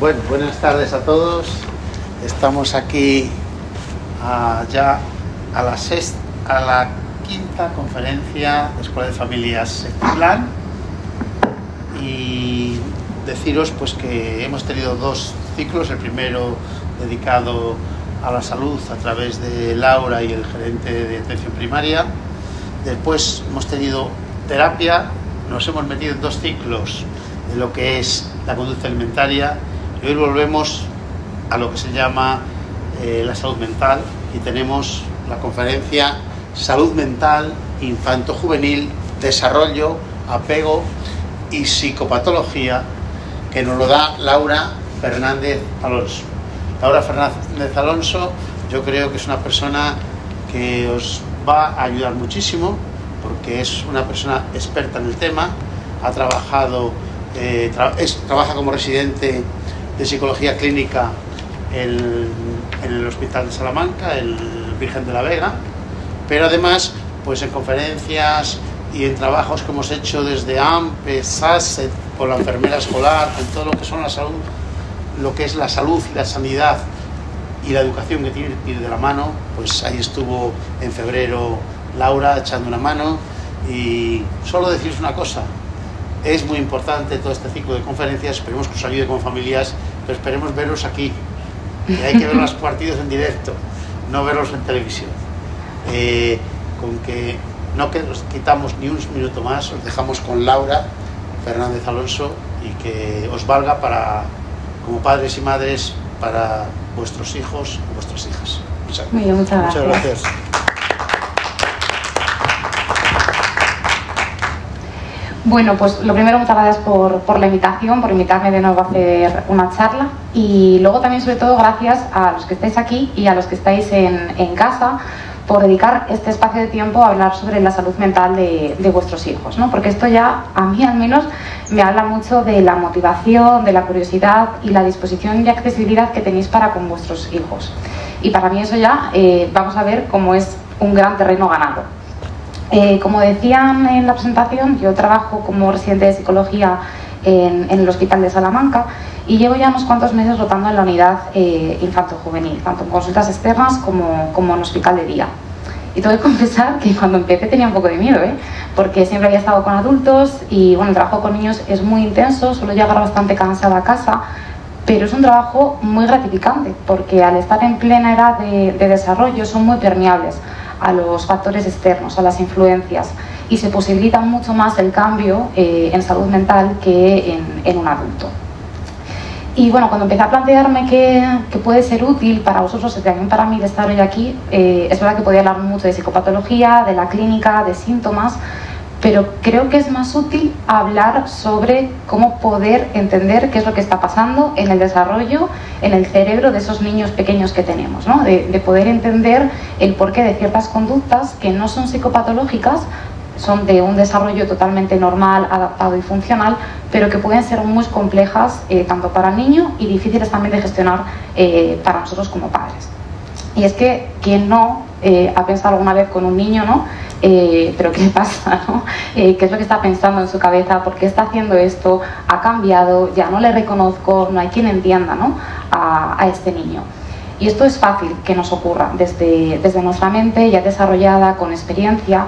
Bueno, buenas tardes a todos. Estamos aquí ya a la quinta conferencia de Escuela de Familias Sectiplan, y deciros pues que hemos tenido dos ciclos. El primero dedicado a la salud a través de Laura y el gerente de atención primaria. Después hemos tenido terapia. Nos hemos metido en dos ciclos de lo que es la conducta alimentaria, y hoy volvemos a lo que se llama la salud mental, y tenemos la conferencia Salud Mental Infanto-Juvenil, Desarrollo, Apego y Psicopatología, que nos lo da Laura Fernández Alonso. Laura Fernández Alonso, yo creo que es una persona que os va a ayudar muchísimo, porque es una persona experta en el tema. Ha trabajado, trabaja como residente de psicología clínica en el Hospital de Salamanca, el Virgen de la Vega, pero además pues en conferencias y en trabajos que hemos hecho desde AMPE, SASET, con la enfermera escolar, en todo lo que son la salud, lo que es la salud y la sanidad y la educación, que tiene que ir de la mano. Pues ahí estuvo en febrero Laura echando una mano. Y solo deciros una cosa: es muy importante todo este ciclo de conferencias. Esperemos que os ayude con familias, pero esperemos veros aquí, que hay que ver los partidos en directo, no verlos en televisión. Con que no os quitamos ni un minuto más, os dejamos con Laura Fernández Alonso, y que os valga para, como padres y madres, para vuestros hijos o vuestras hijas. Muchas gracias. Bueno, pues lo primero, muchas gracias por la invitación, por invitarme de nuevo a hacer una charla, y luego también, sobre todo, gracias a los que estáis aquí y a los que estáis en casa por dedicar este espacio de tiempo a hablar sobre la salud mental de vuestros hijos, ¿no? Porque esto ya, a mí al menos, me habla mucho de la motivación, de la curiosidad y la disposición y accesibilidad que tenéis para con vuestros hijos. Y para mí eso ya, vamos a ver cómo es un gran terreno ganado. Como decían en la presentación, yo trabajo como residente de psicología en el Hospital de Salamanca, y llevo ya unos cuantos meses rotando en la unidad infanto-juvenil, tanto en consultas externas como en hospital de día. Y tengo que confesar que cuando empecé tenía un poco de miedo, porque siempre había estado con adultos, y bueno, el trabajo con niños es muy intenso, suelo llegar bastante cansada a casa, pero es un trabajo muy gratificante, porque al estar en plena edad de desarrollo son muy permeables a los factores externos, a las influencias, y se posibilita mucho más el cambio en salud mental que en un adulto. Y bueno, cuando empecé a plantearme que puede ser útil para vosotros y también para mí de estar hoy aquí, es verdad que podía hablar mucho de psicopatología, de la clínica, de síntomas, pero creo que es más útil hablar sobre cómo poder entender qué es lo que está pasando en el desarrollo, en el cerebro de esos niños pequeños que tenemos, ¿no? De poder entender el porqué de ciertas conductas que no son psicopatológicas, son de un desarrollo totalmente normal, adaptado y funcional, pero que pueden ser muy complejas tanto para el niño y difíciles también de gestionar para nosotros como padres. Y es que quien no ha pensado alguna vez con un niño, ¿no? Pero ¿qué pasa, no? ¿Qué es lo que está pensando en su cabeza? ¿Por qué está haciendo esto? ¿Ha cambiado? Ya no le reconozco, no hay quien entienda, ¿no? a este niño. Y esto es fácil que nos ocurra desde nuestra mente ya desarrollada, con experiencia.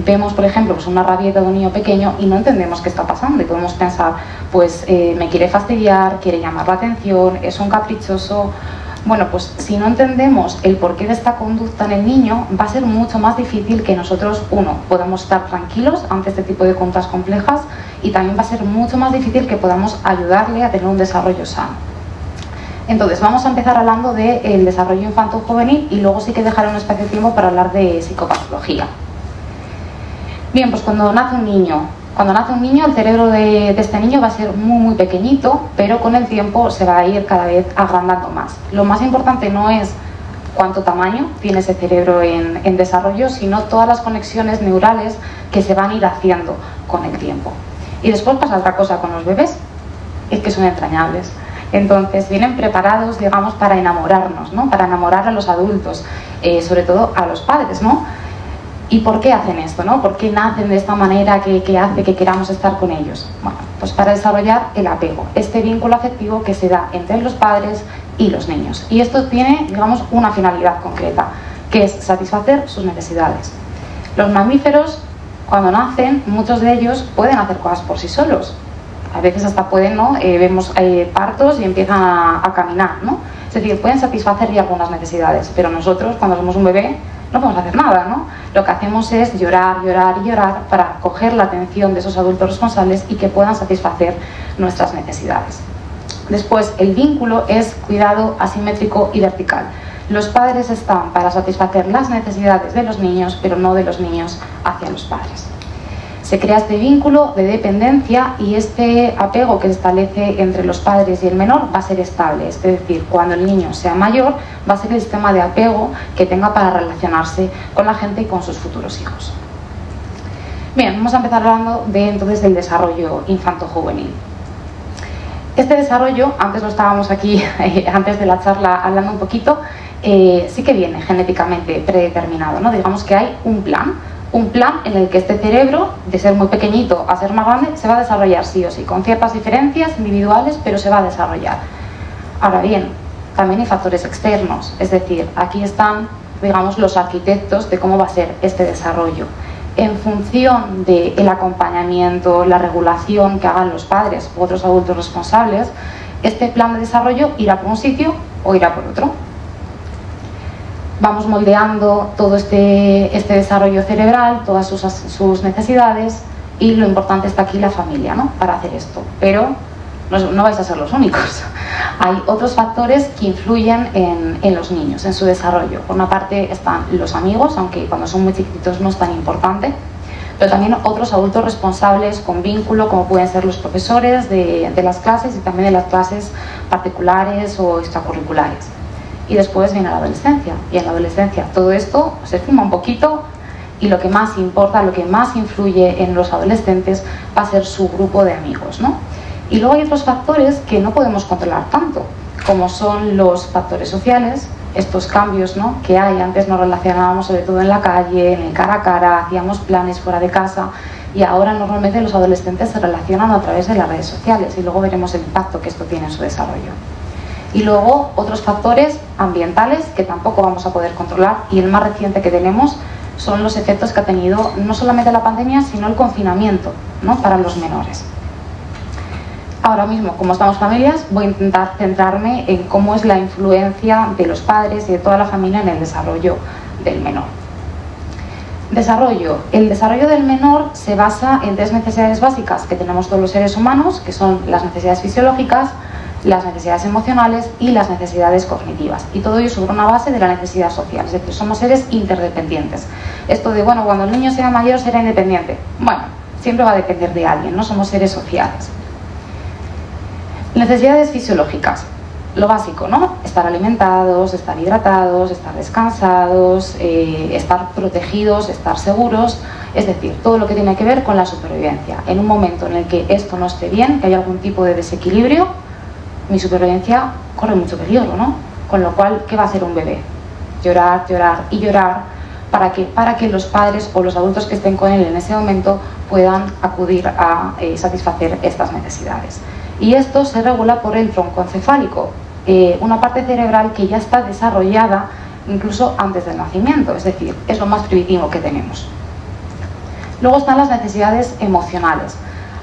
Vemos, por ejemplo, pues una rabieta de un niño pequeño y no entendemos qué está pasando, y podemos pensar, pues me quiere fastidiar, quiere llamar la atención, es un caprichoso. Bueno, pues si no entendemos el porqué de esta conducta en el niño, va a ser mucho más difícil que nosotros, podamos estar tranquilos ante este tipo de conductas complejas, y también va a ser mucho más difícil que podamos ayudarle a tener un desarrollo sano. Entonces, vamos a empezar hablando del desarrollo infanto-juvenil, y luego sí que dejaré un espacio de tiempo para hablar de psicopatología. Bien, pues cuando nace un niño, el cerebro de este niño va a ser muy pequeñito, pero con el tiempo se va a ir cada vez agrandando más. Lo más importante no es cuánto tamaño tiene ese cerebro en desarrollo, sino todas las conexiones neurales que se van a ir haciendo con el tiempo. Y después pasa otra cosa con los bebés, es que son entrañables. Entonces vienen preparados, digamos, para enamorarnos, ¿no? Para enamorar a los adultos, sobre todo a los padres, ¿no? ¿Y por qué hacen esto, no? ¿Por qué nacen de esta manera que hace que queramos estar con ellos? Bueno, pues para desarrollar el apego, este vínculo afectivo que se da entre los padres y los niños. Y esto tiene, digamos, una finalidad concreta, que es satisfacer sus necesidades. Los mamíferos, cuando nacen, muchos de ellos pueden hacer cosas por sí solos. A veces hasta pueden, ¿no? Vemos partos y empiezan a caminar, ¿no? Es decir, pueden satisfacer ya algunas necesidades, pero nosotros, cuando somos un bebé, no podemos hacer nada, ¿no? Lo que hacemos es llorar, llorar y llorar para coger la atención de esos adultos responsables y que puedan satisfacer nuestras necesidades. Después, el vínculo es cuidado asimétrico y vertical. Los padres están para satisfacer las necesidades de los niños, pero no de los niños hacia los padres. Se crea este vínculo de dependencia y este apego que se establece entre los padres y el menor va a ser estable. Es decir, cuando el niño sea mayor, va a ser el sistema de apego que tenga para relacionarse con la gente y con sus futuros hijos. Bien, vamos a empezar hablando entonces del desarrollo infanto-juvenil. Este desarrollo, antes lo estábamos aquí, antes de la charla hablando un poquito, sí que viene genéticamente predeterminado, ¿no? Digamos que hay un plan en el que este cerebro, de ser muy pequeñito a ser más grande, se va a desarrollar sí o sí, con ciertas diferencias individuales, pero se va a desarrollar. Ahora bien, también hay factores externos, es decir, aquí están, digamos, los arquitectos de cómo va a ser este desarrollo. En función del acompañamiento, la regulación que hagan los padres u otros adultos responsables, este plan de desarrollo irá por un sitio o irá por otro. Vamos moldeando todo este desarrollo cerebral, todas sus necesidades, y lo importante está aquí la familia, ¿no? Para hacer esto. Pero no vais a ser los únicos. Hay otros factores que influyen en los niños, en su desarrollo. Por una parte están los amigos, aunque cuando son muy chiquititos no es tan importante, pero también otros adultos responsables con vínculo, como pueden ser los profesores de las clases y también de las clases particulares o extracurriculares. Y después viene la adolescencia, y en la adolescencia todo esto se fuma un poquito, y lo que más importa, lo que más influye en los adolescentes va a ser su grupo de amigos, ¿no? Y luego hay otros factores que no podemos controlar tanto, como son los factores sociales, estos cambios, ¿no?, que hay. Antes nos relacionábamos sobre todo en la calle, en el cara a cara, hacíamos planes fuera de casa, y ahora normalmente los adolescentes se relacionan a través de las redes sociales, y luego veremos el impacto que esto tiene en su desarrollo. Y luego otros factores ambientales que tampoco vamos a poder controlar, y el más reciente que tenemos son los efectos que ha tenido no solamente la pandemia, sino el confinamiento, ¿no?, para los menores. Ahora mismo, como estamos familias, voy a intentar centrarme en cómo es la influencia de los padres y de toda la familia en el desarrollo del menor. El desarrollo del menor se basa en tres necesidades básicas que tenemos todos los seres humanos, que son las necesidades fisiológicas, las necesidades emocionales y las necesidades cognitivas, y todo ello sobre una base de la necesidad social, es decir, somos seres interdependientes. Esto de, bueno, cuando el niño sea mayor será independiente, bueno, siempre va a depender de alguien, no somos seres sociales. Necesidades fisiológicas, lo básico, ¿no? Estar alimentados, estar hidratados, estar descansados, estar protegidos, estar seguros, es decir, todo lo que tiene que ver con la supervivencia. En un momento en el que esto no esté bien, que haya algún tipo de desequilibrio, mi supervivencia corre mucho peligro, ¿no? Con lo cual, ¿qué va a hacer un bebé? Llorar, llorar y llorar para que los padres o los adultos que estén con él en ese momento puedan acudir a satisfacer estas necesidades. Y esto se regula por el tronco encefálico, una parte cerebral que ya está desarrollada incluso antes del nacimiento, es decir, es lo más primitivo que tenemos. Luego están las necesidades emocionales.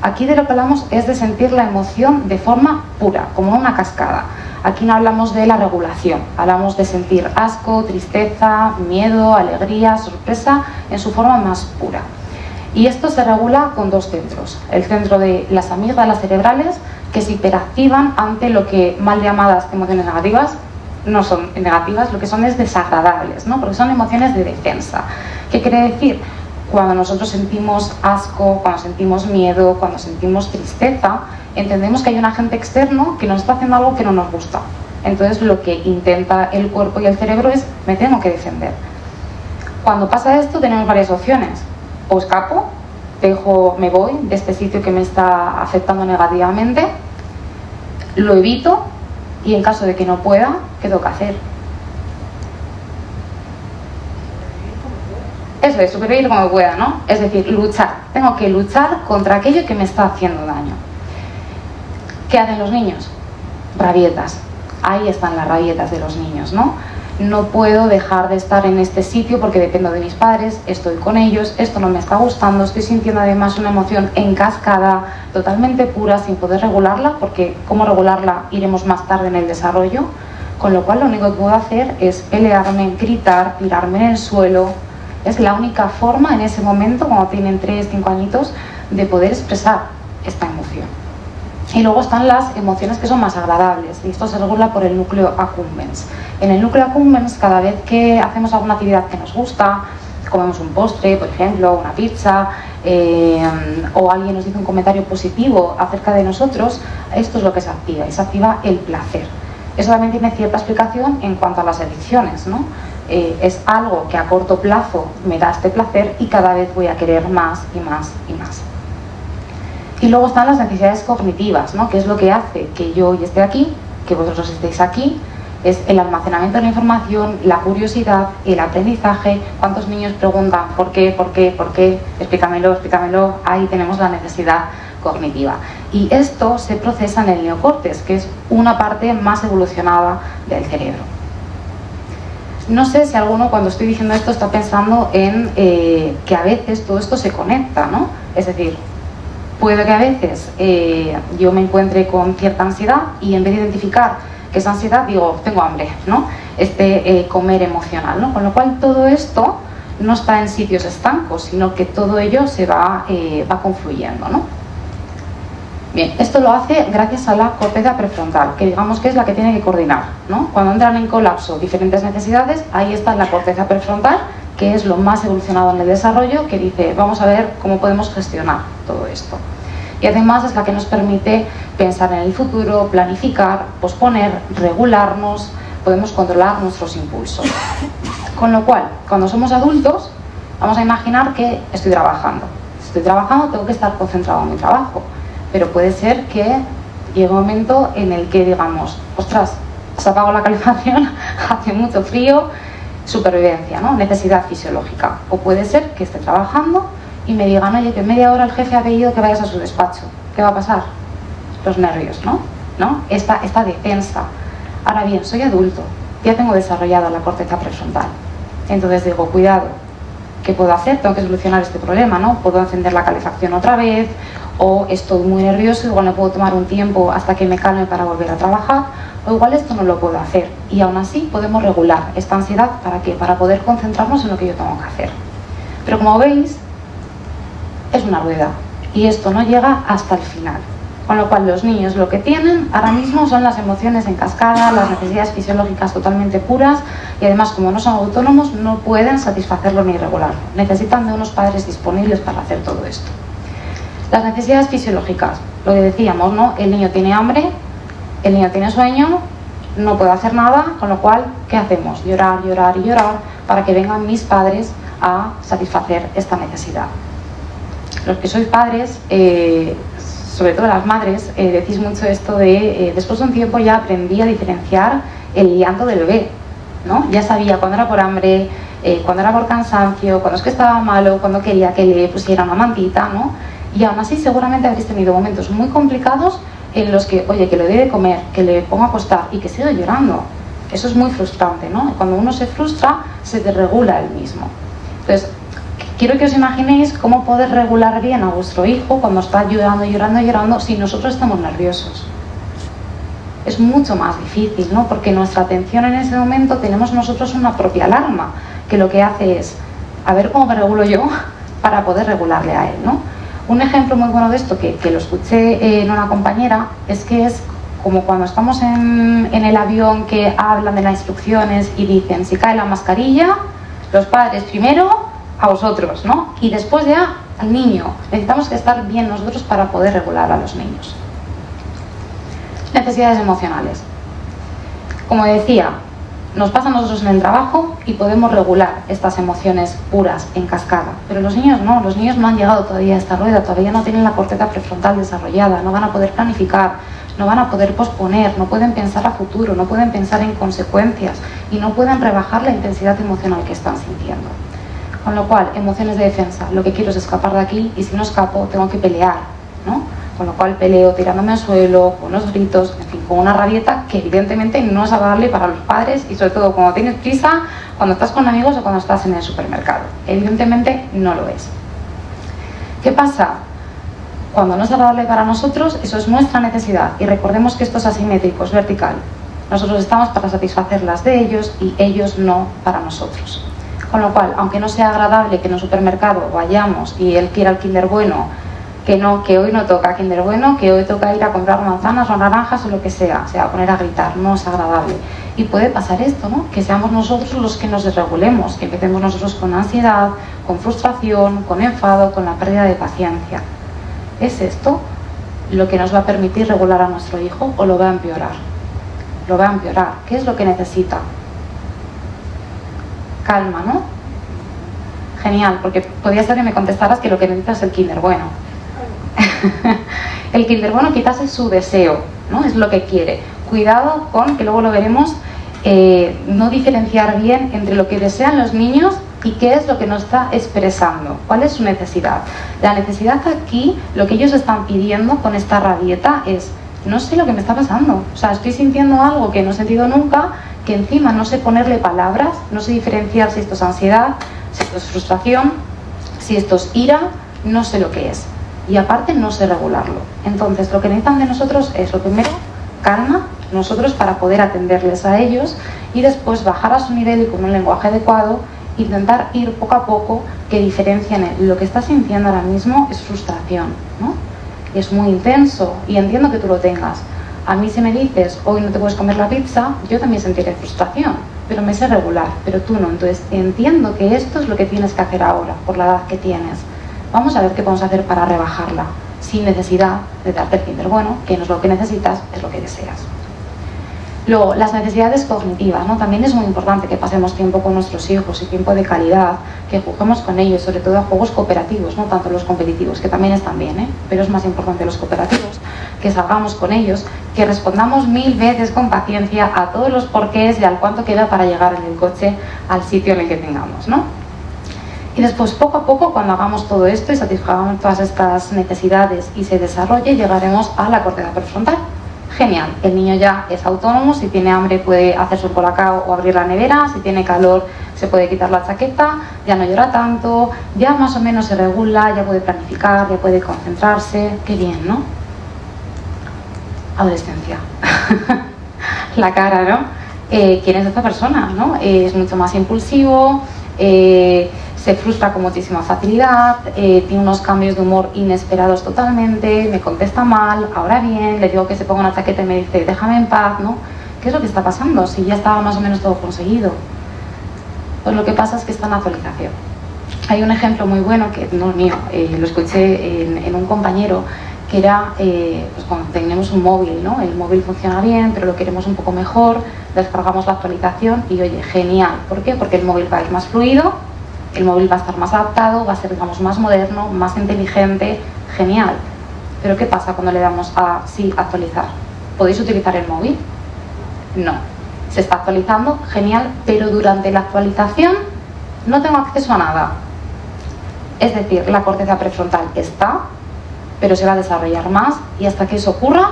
Aquí de lo que hablamos es de sentir la emoción de forma pura, como una cascada. Aquí no hablamos de la regulación, hablamos de sentir asco, tristeza, miedo, alegría, sorpresa en su forma más pura. Y esto se regula con dos centros. El centro de las amígdalas cerebrales, que se hiperactivan ante lo que mal llamadas emociones negativas no son negativas, lo que son es desagradables, ¿no? Porque son emociones de defensa. ¿Qué quiere decir? Cuando nosotros sentimos asco, cuando sentimos miedo, cuando sentimos tristeza, entendemos que hay un agente externo que nos está haciendo algo que no nos gusta. Entonces lo que intenta el cuerpo y el cerebro es, me tengo que defender. Cuando pasa esto tenemos varias opciones. O escapo, me voy de este sitio que me está afectando negativamente, lo evito, y en caso de que no pueda, ¿qué tengo que hacer? Eso es, supervivir como pueda, ¿no? Es decir, luchar. Tengo que luchar contra aquello que me está haciendo daño. ¿Qué hacen los niños? Rabietas. Ahí están las rabietas de los niños, ¿no? No puedo dejar de estar en este sitio porque dependo de mis padres, estoy con ellos, esto no me está gustando, estoy sintiendo además una emoción en cascada, totalmente pura, sin poder regularla, porque cómo regularla iremos más tarde en el desarrollo, con lo cual lo único que puedo hacer es pelearme, gritar, tirarme en el suelo. Es la única forma en ese momento, cuando tienen 3, 5 añitos, de poder expresar esta emoción. Y luego están las emociones que son más agradables, y esto se regula por el núcleo accumbens. En el núcleo accumbens, cada vez que hacemos alguna actividad que nos gusta, comemos un postre, por ejemplo, una pizza, o alguien nos dice un comentario positivo acerca de nosotros, esto es lo que se activa, y se activa el placer. Eso también tiene cierta explicación en cuanto a las adicciones, ¿no? Es algo que a corto plazo me da este placer y cada vez voy a querer más y más y más. Y luego están las necesidades cognitivas, ¿no? Que es lo que hace que yo hoy esté aquí, que vosotros estéis aquí, es el almacenamiento de la información, la curiosidad, el aprendizaje. ¿Cuántos niños preguntan por qué, por qué, por qué? Explícamelo, explícamelo. Ahí tenemos la necesidad cognitiva. Y esto se procesa en el neocórtex, que es una parte más evolucionada del cerebro. No sé si alguno, cuando estoy diciendo esto, está pensando en que a veces todo esto se conecta, ¿no? Es decir, puede que a veces yo me encuentre con cierta ansiedad y en vez de identificar que es ansiedad, digo, tengo hambre, ¿no? Comer emocional, ¿no? Con lo cual todo esto no está en sitios estancos, sino que todo ello se va confluyendo, ¿no? Bien, esto lo hace gracias a la corteza prefrontal, que digamos que es la que tiene que coordinar, ¿no? Cuando entran en colapso diferentes necesidades, ahí está la corteza prefrontal, que es lo más evolucionado en el desarrollo, que dice, vamos a ver cómo podemos gestionar todo esto. Y además es la que nos permite pensar en el futuro, planificar, posponer, regularnos, podemos controlar nuestros impulsos. Con lo cual, cuando somos adultos, vamos a imaginar que estoy trabajando. Si estoy trabajando, tengo que estar concentrado en mi trabajo. Pero puede ser que llegue un momento en el que digamos, ostras, se ha apagado la calefacción, hace mucho frío, supervivencia, ¿no? Necesidad fisiológica. O puede ser que esté trabajando y me digan, oye, que en media hora el jefe ha pedido que vayas a su despacho. ¿Qué va a pasar? Los nervios, ¿no? Esta defensa. Ahora bien, soy adulto, ya tengo desarrollada la corteza prefrontal. Entonces digo, cuidado, ¿qué puedo hacer? Tengo que solucionar este problema, ¿no? Puedo encender la calefacción otra vez, o estoy muy nervioso, igual me puedo tomar un tiempo hasta que me calme para volver a trabajar, o igual esto no lo puedo hacer. Y aún así podemos regular esta ansiedad, ¿para qué? Para poder concentrarnos en lo que yo tengo que hacer. Pero como veis, es una rueda, y esto no llega hasta el final. Con lo cual los niños lo que tienen ahora mismo son las emociones en cascada, las necesidades fisiológicas totalmente puras, y además como no son autónomos no pueden satisfacerlo ni regularlo. Necesitan de unos padres disponibles para hacer todo esto. Las necesidades fisiológicas, lo que decíamos, ¿no? El niño tiene hambre, el niño tiene sueño, no puede hacer nada, con lo cual, ¿qué hacemos? Llorar, llorar y llorar para que vengan mis padres a satisfacer esta necesidad. Los que sois padres, sobre todo las madres, decís mucho esto de después de un tiempo ya aprendí a diferenciar el llanto del bebé, ¿no? Ya sabía cuando era por hambre, cuando era por cansancio, cuando es que estaba malo, cuando quería que le pusiera una mantita, ¿no? Y aún así seguramente habréis tenido momentos muy complicados en los que, oye, que le dé de comer, que le ponga a acostar y que siga llorando. Eso es muy frustrante, ¿no? Cuando uno se frustra, se desregula él mismo. Entonces, quiero que os imaginéis cómo poder regular bien a vuestro hijo cuando está llorando, llorando, llorando, si nosotros estamos nerviosos. Es mucho más difícil, ¿no? Porque nuestra atención en ese momento tenemos nosotros una propia alarma, que lo que hace es, a ver cómo me regulo yo para poder regularle a él, ¿no? Un ejemplo muy bueno de esto, que lo escuché en una compañera, es que es como cuando estamos en el avión que hablan de las instrucciones y dicen, si cae la mascarilla, los padres primero a vosotros, ¿no? Y después ya al niño. Necesitamos que estar bien nosotros para poder regular a los niños. Necesidades emocionales. Como decía, nos pasa a nosotros en el trabajo y podemos regular estas emociones puras en cascada, pero los niños no han llegado todavía a esta rueda, todavía no tienen la corteza prefrontal desarrollada, no van a poder planificar, no van a poder posponer, no pueden pensar a futuro, no pueden pensar en consecuencias y no pueden rebajar la intensidad emocional que están sintiendo. Con lo cual, emociones de defensa, lo que quiero es escapar de aquí y si no escapo tengo que pelear, ¿no? Con lo cual peleo tirándome al suelo, con los gritos, en fin, con una rabieta que evidentemente no es agradable para los padres y sobre todo cuando tienes prisa, cuando estás con amigos o cuando estás en el supermercado. Evidentemente no lo es. ¿Qué pasa? Cuando no es agradable para nosotros, eso es nuestra necesidad y recordemos que esto es asimétrico, es vertical. Nosotros estamos para satisfacer las de ellos y ellos no para nosotros. Con lo cual, aunque no sea agradable que en un supermercado vayamos y él quiera el Kinder Bueno, que hoy no toca Kinder Bueno, que hoy toca ir a comprar manzanas o naranjas o lo que sea, se va a poner a gritar, no es agradable. Y puede pasar esto, ¿no? Que seamos nosotros los que nos desregulemos, que empecemos nosotros con ansiedad, con frustración, con enfado, con la pérdida de paciencia. ¿Es esto lo que nos va a permitir regular a nuestro hijo o lo va a empeorar? Lo va a empeorar. ¿Qué es lo que necesita? Calma, ¿no? Genial, porque podría ser que me contestaras que lo que necesita es el Kinder Bueno. El Kinder Bueno quizás es su deseo, ¿no? Es lo que quiere. Cuidado con, que luego lo veremos, no diferenciar bien entre lo que desean los niños y qué es lo que nos está expresando, cuál es su necesidad. La necesidad aquí, lo que ellos están pidiendo con esta rabieta es: no sé lo que me está pasando, o sea, estoy sintiendo algo que no he sentido nunca, que encima no sé ponerle palabras, no sé diferenciar si esto es ansiedad, si esto es frustración, si esto es ira, no sé lo que es. Y aparte no sé regularlo. Entonces lo que necesitan de nosotros es, lo primero, calma, nosotros para poder atenderles a ellos y después bajar a su nivel y con un lenguaje adecuado intentar ir poco a poco que diferencien lo que está sintiendo ahora mismo es frustración, ¿no? Es muy intenso y entiendo que tú lo tengas. A mí si me dices hoy no te puedes comer la pizza, yo también sentiré frustración, pero me sé regular, pero tú no. Entonces entiendo que esto es lo que tienes que hacer ahora por la edad que tienes. Vamos a ver qué podemos hacer para rebajarla, sin necesidad de darte el Kinder Bueno, que no es lo que necesitas, es lo que deseas. Luego, las necesidades cognitivas, ¿no? También es muy importante que pasemos tiempo con nuestros hijos y tiempo de calidad, que juguemos con ellos, sobre todo a juegos cooperativos, no tanto los competitivos, que también están bien, pero es más importante los cooperativos, que salgamos con ellos, que respondamos 1000 veces con paciencia a todos los porqués y al cuánto queda para llegar en el coche al sitio en el que tengamos, ¿no? Y después, poco a poco, cuando hagamos todo esto y satisfagamos todas estas necesidades y se desarrolle, llegaremos a la corteza prefrontal. Genial, el niño ya es autónomo, si tiene hambre puede hacerse un colacao o abrir la nevera, si tiene calor se puede quitar la chaqueta, ya no llora tanto, ya más o menos se regula, ya puede planificar, ya puede concentrarse. Qué bien, ¿no? Adolescencia. La cara, ¿no? ¿Quién es esta persona, no? Es mucho más impulsivo, se frustra con muchísima facilidad, tiene unos cambios de humor inesperados totalmente, me contesta mal, ahora bien, le digo que se ponga una chaqueta y me dice déjame en paz, ¿no? ¿Qué es lo que está pasando? Si ya estaba más o menos todo conseguido. Pues lo que pasa es que está en actualización. Hay un ejemplo muy bueno, que no es mío, lo escuché en un compañero, que era pues cuando tenemos un móvil, ¿no? El móvil funciona bien, pero lo queremos un poco mejor, descargamos la actualización y oye, genial. ¿Por qué? Porque el móvil va a ir más fluido, el móvil va a estar más adaptado, va a ser, digamos, más moderno, más inteligente, genial. Pero ¿qué pasa cuando le damos a sí, actualizar? ¿Podéis utilizar el móvil? No. Se está actualizando, genial, pero durante la actualización no tengo acceso a nada. Es decir, la corteza prefrontal está, pero se va a desarrollar más y hasta que eso ocurra,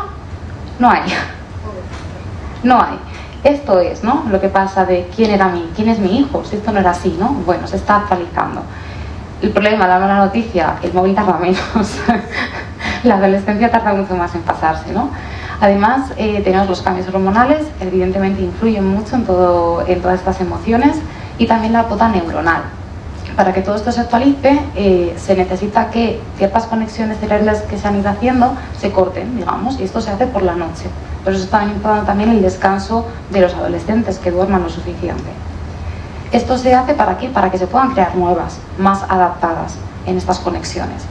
no hay. No hay. Esto es, ¿no? Lo que pasa de quién era mí, quién es mi hijo, si esto no era así, ¿no? Bueno, se está actualizando. El problema, la mala noticia, el móvil tarda menos. La adolescencia tarda mucho más en pasarse, ¿no? Además, tenemos los cambios hormonales, evidentemente influyen mucho en todas estas emociones, y también la pota neuronal. Para que todo esto se actualice, se necesita que ciertas conexiones cerebrales que se han ido haciendo se corten, digamos, y esto se hace por la noche. Por eso está importante también el descanso de los adolescentes, que duerman lo suficiente. Esto se hace ¿para qué? Para que se puedan crear nuevas, más adaptadas en estas conexiones.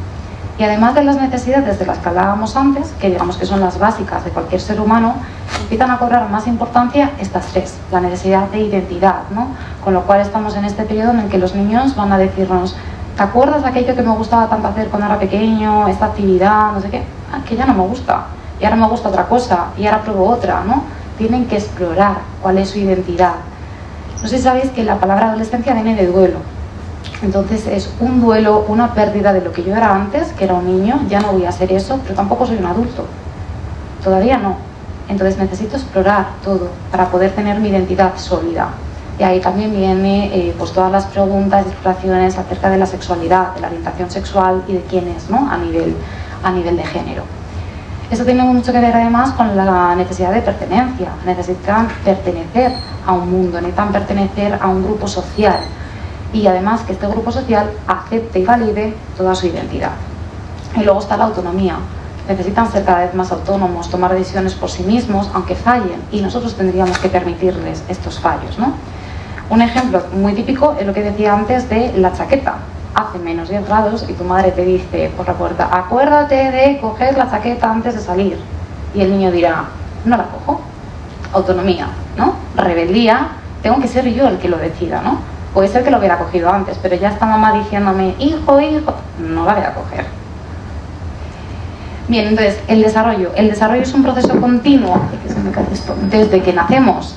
Y además de las necesidades de las que hablábamos antes, que digamos que son las básicas de cualquier ser humano, empiezan a cobrar más importancia estas tres, la necesidad de identidad, ¿no? Con lo cual estamos en este periodo en el que los niños van a decirnos: ¿te acuerdas de aquello que me gustaba tanto hacer cuando era pequeño, esta actividad, no sé qué? Ah, que ya no me gusta, y ahora me gusta otra cosa, y ahora pruebo otra, ¿no? Tienen que explorar cuál es su identidad. No sé si sabéis que la palabra adolescencia viene de duelo. Entonces es un duelo, una pérdida de lo que yo era antes, que era un niño. Ya no voy a ser eso, pero tampoco soy un adulto, todavía no. Entonces necesito explorar todo para poder tener mi identidad sólida. Y ahí también viene pues todas las preguntas y exploraciones acerca de la sexualidad, de la orientación sexual y de quién es, ¿no? a nivel de género. Esto tiene mucho que ver además con la necesidad de pertenencia. Necesitan pertenecer a un mundo, necesitan pertenecer a un grupo social. Y además que este grupo social acepte y valide toda su identidad. Y luego está la autonomía. Necesitan ser cada vez más autónomos, tomar decisiones por sí mismos, aunque fallen, y nosotros tendríamos que permitirles estos fallos, ¿no? Un ejemplo muy típico es lo que decía antes de la chaqueta. Hace menos 10 grados y tu madre te dice por la puerta: acuérdate de coger la chaqueta antes de salir. Y el niño dirá: no la cojo. Autonomía, ¿no? Rebeldía, tengo que ser yo el que lo decida, ¿no? Puede ser que lo hubiera cogido antes, pero ya está mamá diciéndome: hijo, no la voy a coger. Bien, entonces, el desarrollo es un proceso continuo, desde que nacemos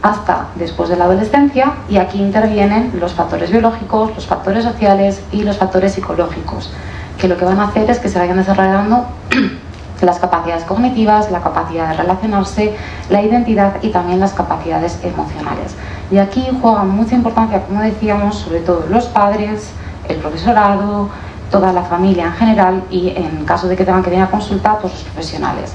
hasta después de la adolescencia, y aquí intervienen los factores biológicos, los factores sociales y los factores psicológicos, que lo que van a hacer es que se vayan desarrollando las capacidades cognitivas, la capacidad de relacionarse, la identidad y también las capacidades emocionales. Y aquí juegan mucha importancia, como decíamos, sobre todo los padres, el profesorado, toda la familia en general, y en caso de que tengan que venir a consulta, pues los profesionales.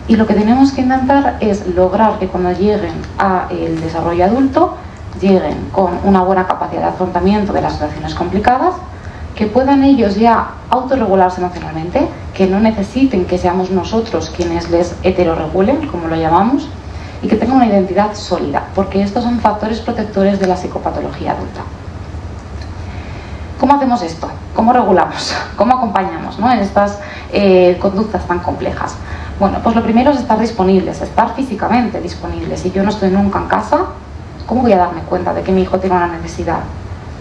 Y lo que tenemos que intentar es lograr que cuando lleguen al desarrollo adulto, lleguen con una buena capacidad de afrontamiento de las situaciones complicadas, que puedan ellos ya autorregularse emocionalmente, que no necesiten que seamos nosotros quienes les heteroregulen, como lo llamamos, y que tengan una identidad sólida, porque estos son factores protectores de la psicopatología adulta. ¿Cómo hacemos esto? ¿Cómo regulamos? ¿Cómo acompañamos, ¿no?, en estas conductas tan complejas? Bueno, pues lo primero es estar disponibles, estar físicamente disponibles. Si yo no estoy nunca en casa, ¿cómo voy a darme cuenta de que mi hijo tiene una necesidad?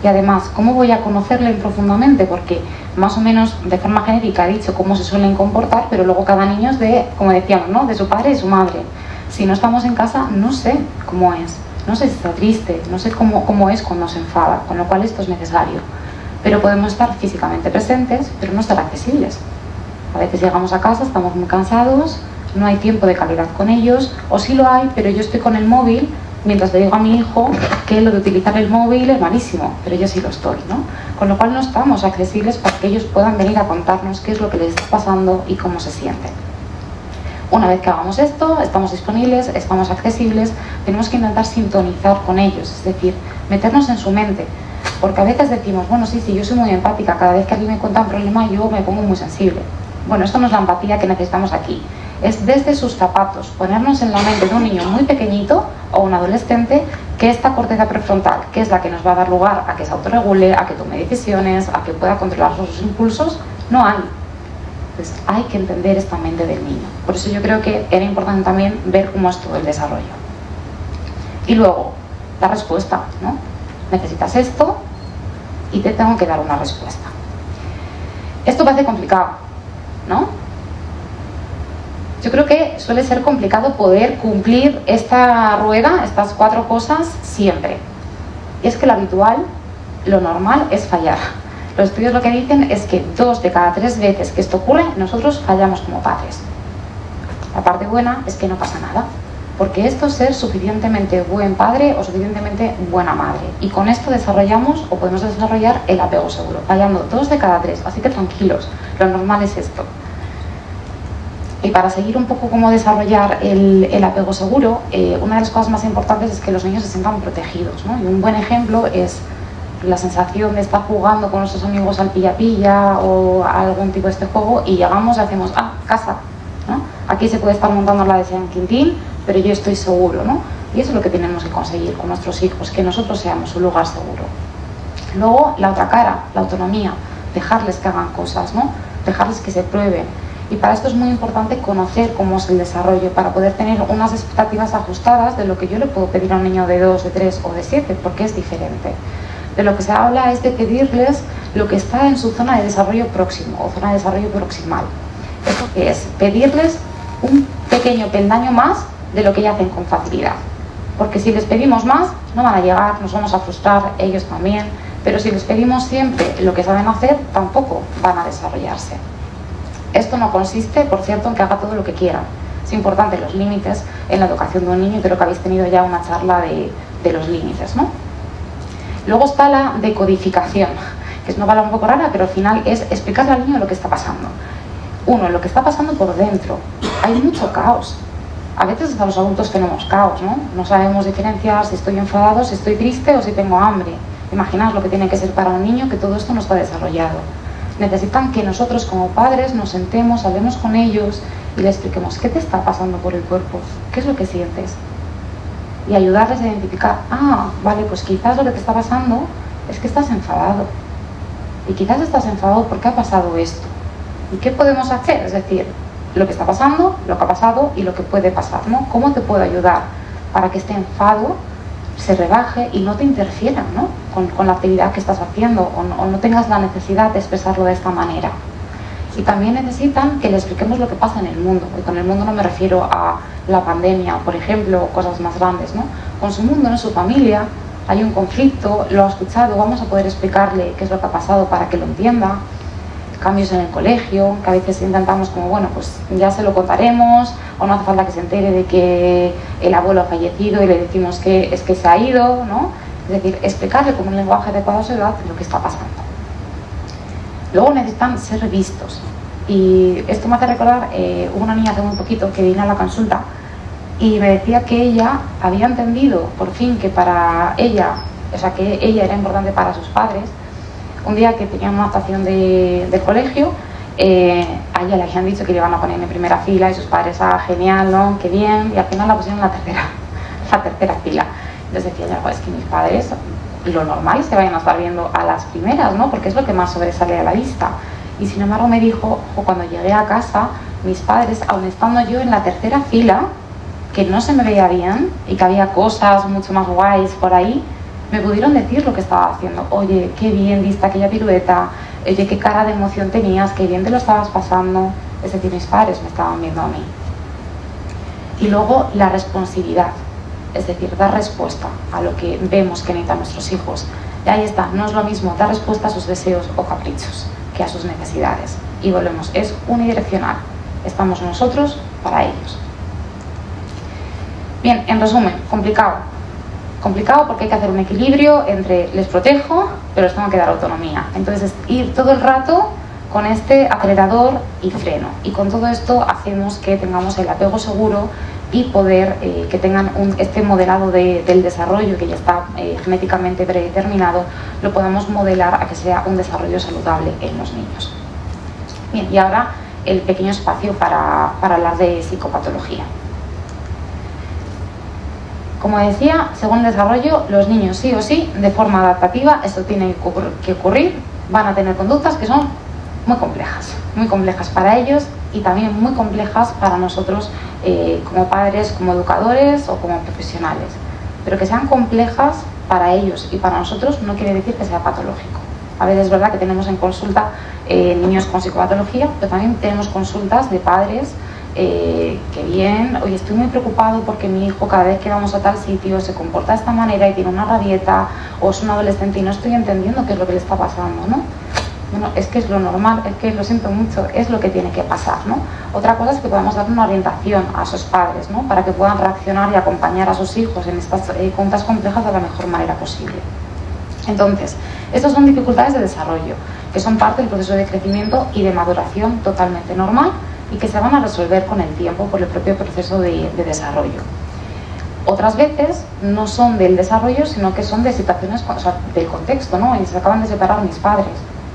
Y además, ¿cómo voy a conocerle profundamente? Porque más o menos de forma genérica he dicho cómo se suelen comportar, pero luego cada niño es de, como decíamos, ¿no?, de su padre y su madre. Si no estamos en casa, no sé cómo es, no sé si está triste, no sé cómo es cuando se enfada, con lo cual esto es necesario. Pero podemos estar físicamente presentes, pero no estar accesibles. A veces llegamos a casa, estamos muy cansados, no hay tiempo de calidad con ellos, o sí lo hay, pero yo estoy con el móvil, mientras le digo a mi hijo que lo de utilizar el móvil es malísimo, pero yo sí lo estoy, ¿no? Con lo cual no estamos accesibles para que ellos puedan venir a contarnos qué es lo que les está pasando y cómo se sienten. Una vez que hagamos esto, estamos disponibles, estamos accesibles, tenemos que intentar sintonizar con ellos, es decir, meternos en su mente. Porque a veces decimos, bueno, sí, yo soy muy empática, cada vez que alguien me cuenta un problema yo me pongo muy sensible. Bueno, esto no es la empatía que necesitamos aquí. Es desde sus zapatos, ponernos en la mente de un niño muy pequeñito o un adolescente, que esta corteza prefrontal, que es la que nos va a dar lugar a que se autorregule, a que tome decisiones, a que pueda controlar sus impulsos, no hay. Entonces hay que entender esta mente del niño. Por eso yo creo que era importante también ver cómo es todo el desarrollo. Y luego, la respuesta, ¿no? Necesitas esto y te tengo que dar una respuesta. Esto parece complicado, ¿no? Yo creo que suele ser complicado poder cumplir esta rueda, estas 4 cosas, siempre. Y es que lo habitual, lo normal, es fallar. Los estudios lo que dicen es que 2 de cada 3 veces que esto ocurre, nosotros fallamos como padres. La parte buena es que no pasa nada, porque esto es ser suficientemente buen padre o suficientemente buena madre. Y con esto desarrollamos o podemos desarrollar el apego seguro, fallando 2 de cada 3, así que tranquilos, lo normal es esto. Y para seguir un poco cómo desarrollar el apego seguro, una de las cosas más importantes es que los niños se sientan protegidos, ¿no? Y un buen ejemplo es la sensación de estar jugando con nuestros amigos al pilla-pilla o a algún tipo de este juego, y llegamos y hacemos, casa, ¿no? Aquí se puede estar montando la de San Quintín, pero yo estoy seguro, ¿no? Y eso es lo que tenemos que conseguir con nuestros hijos, que nosotros seamos un lugar seguro. Luego, la otra cara, la autonomía, dejarles que hagan cosas, ¿no? Dejarles que se prueben. Y para esto es muy importante conocer cómo es el desarrollo, para poder tener unas expectativas ajustadas de lo que yo le puedo pedir a un niño de 2, de 3 o de 7, porque es diferente. De lo que se habla es de pedirles lo que está en su zona de desarrollo próximo o zona de desarrollo proximal. ¿Esto qué es? Pedirles un pequeño peldaño más de lo que ya hacen con facilidad. Porque si les pedimos más, no van a llegar, nos vamos a frustrar, ellos también. Pero si les pedimos siempre lo que saben hacer, tampoco van a desarrollarse. Esto no consiste, por cierto, en que haga todo lo que quiera. Es importante los límites en la educación de un niño, y creo que habéis tenido ya una charla de los límites, ¿no? Luego está la decodificación, que es una palabra un poco rara, pero al final es explicarle al niño lo que está pasando. Uno, lo que está pasando por dentro. Hay mucho caos. A veces hasta los adultos tenemos caos, ¿no? No sabemos diferenciar si estoy enfadado, si estoy triste o si tengo hambre. Imaginaos lo que tiene que ser para un niño que todo esto no está desarrollado. Necesitan que nosotros como padres nos sentemos, hablemos con ellos y les expliquemos qué te está pasando por el cuerpo, qué es lo que sientes. Y ayudarles a identificar, vale, pues quizás lo que te está pasando es que estás enfadado. Y quizás estás enfadado porque ha pasado esto. ¿Y qué podemos hacer? Es decir, lo que está pasando, lo que ha pasado y lo que puede pasar, ¿no? ¿Cómo te puedo ayudar para que este enfado se rebaje y no te interfiera, ¿no? con la actividad que estás haciendo o no tengas la necesidad de expresarlo de esta manera? Y también necesitan que le expliquemos lo que pasa en el mundo. Y con el mundo no me refiero a la pandemia, por ejemplo, o cosas más grandes, ¿no? Con su mundo, en su familia, hay un conflicto, lo ha escuchado, vamos a poder explicarle qué es lo que ha pasado para que lo entienda. Cambios en el colegio, que a veces intentamos como, bueno, pues ya se lo contaremos, o no hace falta que se entere de que el abuelo ha fallecido y le decimos que es que se ha ido, ¿no? Es decir, explicarle con un lenguaje adecuado a su edad lo que está pasando. Luego necesitan ser vistos. Y esto me hace recordar, hubo una niña hace muy poquito que vino a la consulta y me decía que ella había entendido, por fin, que para ella, o sea, que ella era importante para sus padres. Un día que tenían una actuación del colegio, a ella le habían dicho que le iban a poner en primera fila y sus padres, genial, ¿no? Qué bien, y al final la pusieron en la tercera fila. Entonces decía ella, es que mis padres, lo normal es que vayan a estar viendo a las primeras, ¿no? Porque es lo que más sobresale a la vista. Y sin embargo me dijo, cuando llegué a casa, mis padres, aun estando yo en la tercera fila, que no se me veía bien y que había cosas mucho más guays por ahí, me pudieron decir lo que estaba haciendo. Oye, qué bien diste aquella pirueta, oye, qué cara de emoción tenías, qué bien te lo estabas pasando. Es decir, mis padres me estaban viendo a mí. Y luego la responsabilidad, es decir, dar respuesta a lo que vemos que necesitan nuestros hijos. Y ahí está, no es lo mismo dar respuesta a sus deseos o caprichos que a sus necesidades. Y volvemos, es unidireccional. Estamos nosotros para ellos. Bien, en resumen, complicado. Complicado porque hay que hacer un equilibrio entre les protejo, pero les tengo que dar autonomía. Entonces, ir todo el rato con este acelerador y freno. Y con todo esto hacemos que tengamos el apego seguro y poder que tengan este modelado del desarrollo que ya está genéticamente predeterminado, lo podemos modelar a que sea un desarrollo saludable en los niños. Bien, y ahora el pequeño espacio para hablar de psicopatología. Como decía, según el desarrollo, los niños sí o sí, de forma adaptativa, esto tiene que ocurrir, van a tener conductas que son muy complejas para ellos y también muy complejas para nosotros como padres, como educadores o como profesionales. Pero que sean complejas para ellos y para nosotros no quiere decir que sea patológico. A veces es verdad que tenemos en consulta niños con psicopatología, pero también tenemos consultas de padres que bien, oye, estoy muy preocupado porque mi hijo cada vez que vamos a tal sitio se comporta de esta manera y tiene una rabieta, o es un adolescente y no estoy entendiendo qué es lo que le está pasando, ¿no? Bueno, es que es lo normal, es que lo siento mucho, es lo que tiene que pasar, ¿no? Otra cosa es que podamos dar una orientación a sus padres, ¿no? Para que puedan reaccionar y acompañar a sus hijos en estas conductas complejas de la mejor manera posible. Entonces, estas son dificultades de desarrollo, que son parte del proceso de crecimiento y de maduración totalmente normal y que se van a resolver con el tiempo por el propio proceso de desarrollo. Otras veces no son del desarrollo, sino que son de situaciones, o sea, del contexto, ¿no? Y se acaban de separar mis padres.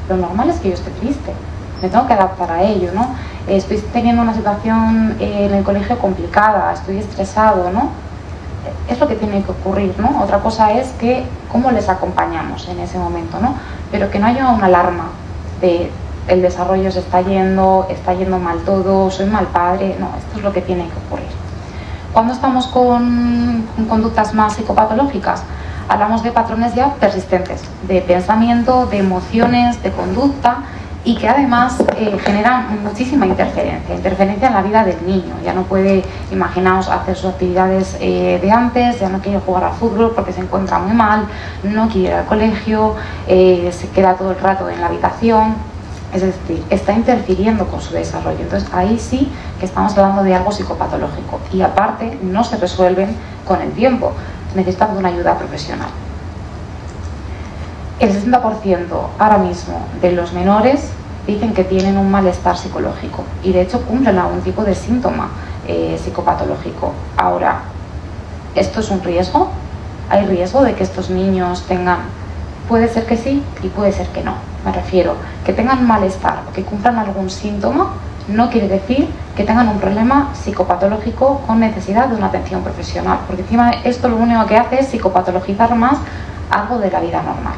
Lo normal es que yo esté triste, me tengo que adaptar a ello, ¿no? Estoy teniendo una situación en el colegio complicada, estoy estresado, ¿no? Es lo que tiene que ocurrir, ¿no? Otra cosa es que cómo les acompañamos en ese momento, ¿no? Pero que no haya una alarma de el desarrollo se está yendo mal todo, soy mal padre. No, esto es lo que tiene que ocurrir. Cuando estamos con conductas más psicopatológicas, hablamos de patrones ya persistentes, de pensamiento, de emociones, de conducta, y que además generan muchísima interferencia en la vida del niño. Ya no puede, imaginaos, hacer sus actividades de antes, ya no quiere jugar al fútbol porque se encuentra muy mal, no quiere ir al colegio, se queda todo el rato en la habitación, es decir, está interfiriendo con su desarrollo. Entonces ahí sí que estamos hablando de algo psicopatológico, y aparte no se resuelven con el tiempo, necesitan de una ayuda profesional. El 60% ahora mismo de los menores dicen que tienen un malestar psicológico, y de hecho cumplen algún tipo de síntoma psicopatológico. Ahora, ¿esto es un riesgo? ¿Hay riesgo de que estos niños tengan? Puede ser que sí y puede ser que no. Me refiero, que tengan malestar o que cumplan algún síntoma no quiere decir que tengan un problema psicopatológico con necesidad de una atención profesional, porque encima esto lo único que hace es psicopatologizar más algo de la vida normal.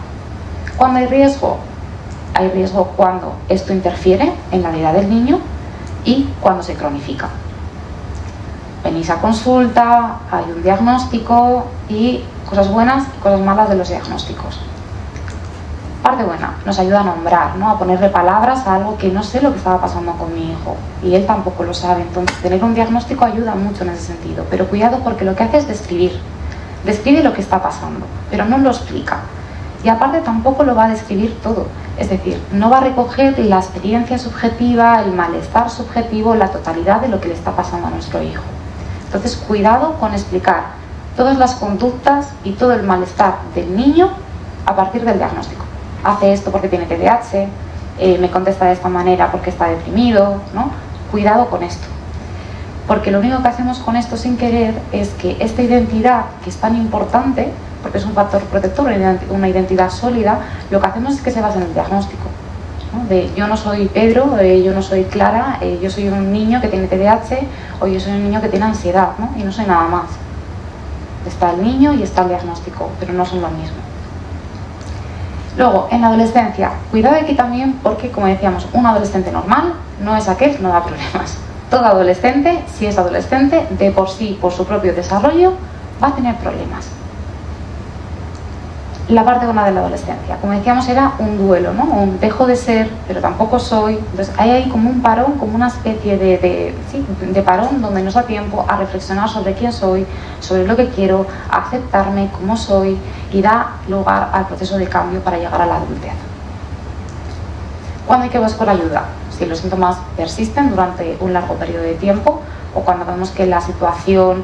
¿Cuándo hay riesgo? Hay riesgo cuando esto interfiere en la vida del niño y cuando se cronifica. Venís a consulta, hay un diagnóstico y cosas buenas y cosas malas de los diagnósticos. Parte buena, nos ayuda a nombrar, ¿no? A ponerle palabras a algo que no sé lo que estaba pasando con mi hijo y él tampoco lo sabe. Entonces tener un diagnóstico ayuda mucho en ese sentido, pero cuidado, porque lo que hace es describe lo que está pasando, pero no lo explica. Y aparte tampoco lo va a describir todo, es decir, no va a recoger la experiencia subjetiva, el malestar subjetivo, la totalidad de lo que le está pasando a nuestro hijo. Entonces cuidado con explicar todas las conductas y todo el malestar del niño a partir del diagnóstico. Hace esto porque tiene TDAH, me contesta de esta manera porque está deprimido, ¿no? Cuidado con esto, porque lo único que hacemos con esto sin querer es que esta identidad, que es tan importante, porque es un factor protector, una identidad sólida, lo que hacemos es que se basa en el diagnóstico, ¿no? De yo no soy Pedro, yo no soy Clara, yo soy un niño que tiene TDAH, o yo soy un niño que tiene ansiedad, ¿no? Y no soy nada más. Está el niño y está el diagnóstico, pero no son lo mismo. Luego, en la adolescencia, cuidado aquí también, porque como decíamos, un adolescente normal no es aquel que no da problemas. Todo adolescente, si es adolescente, de por sí, por su propio desarrollo, va a tener problemas. La parte buena de la adolescencia, como decíamos, era un duelo, ¿no? Un dejo de ser, pero tampoco soy. Entonces hay ahí como un parón, como una especie de parón donde nos da tiempo a reflexionar sobre quién soy, sobre lo que quiero, a aceptarme como soy, y da lugar al proceso de cambio para llegar a la adultez. ¿Cuándo hay que buscar ayuda? Si los síntomas persisten durante un largo periodo de tiempo, o cuando vemos que la situación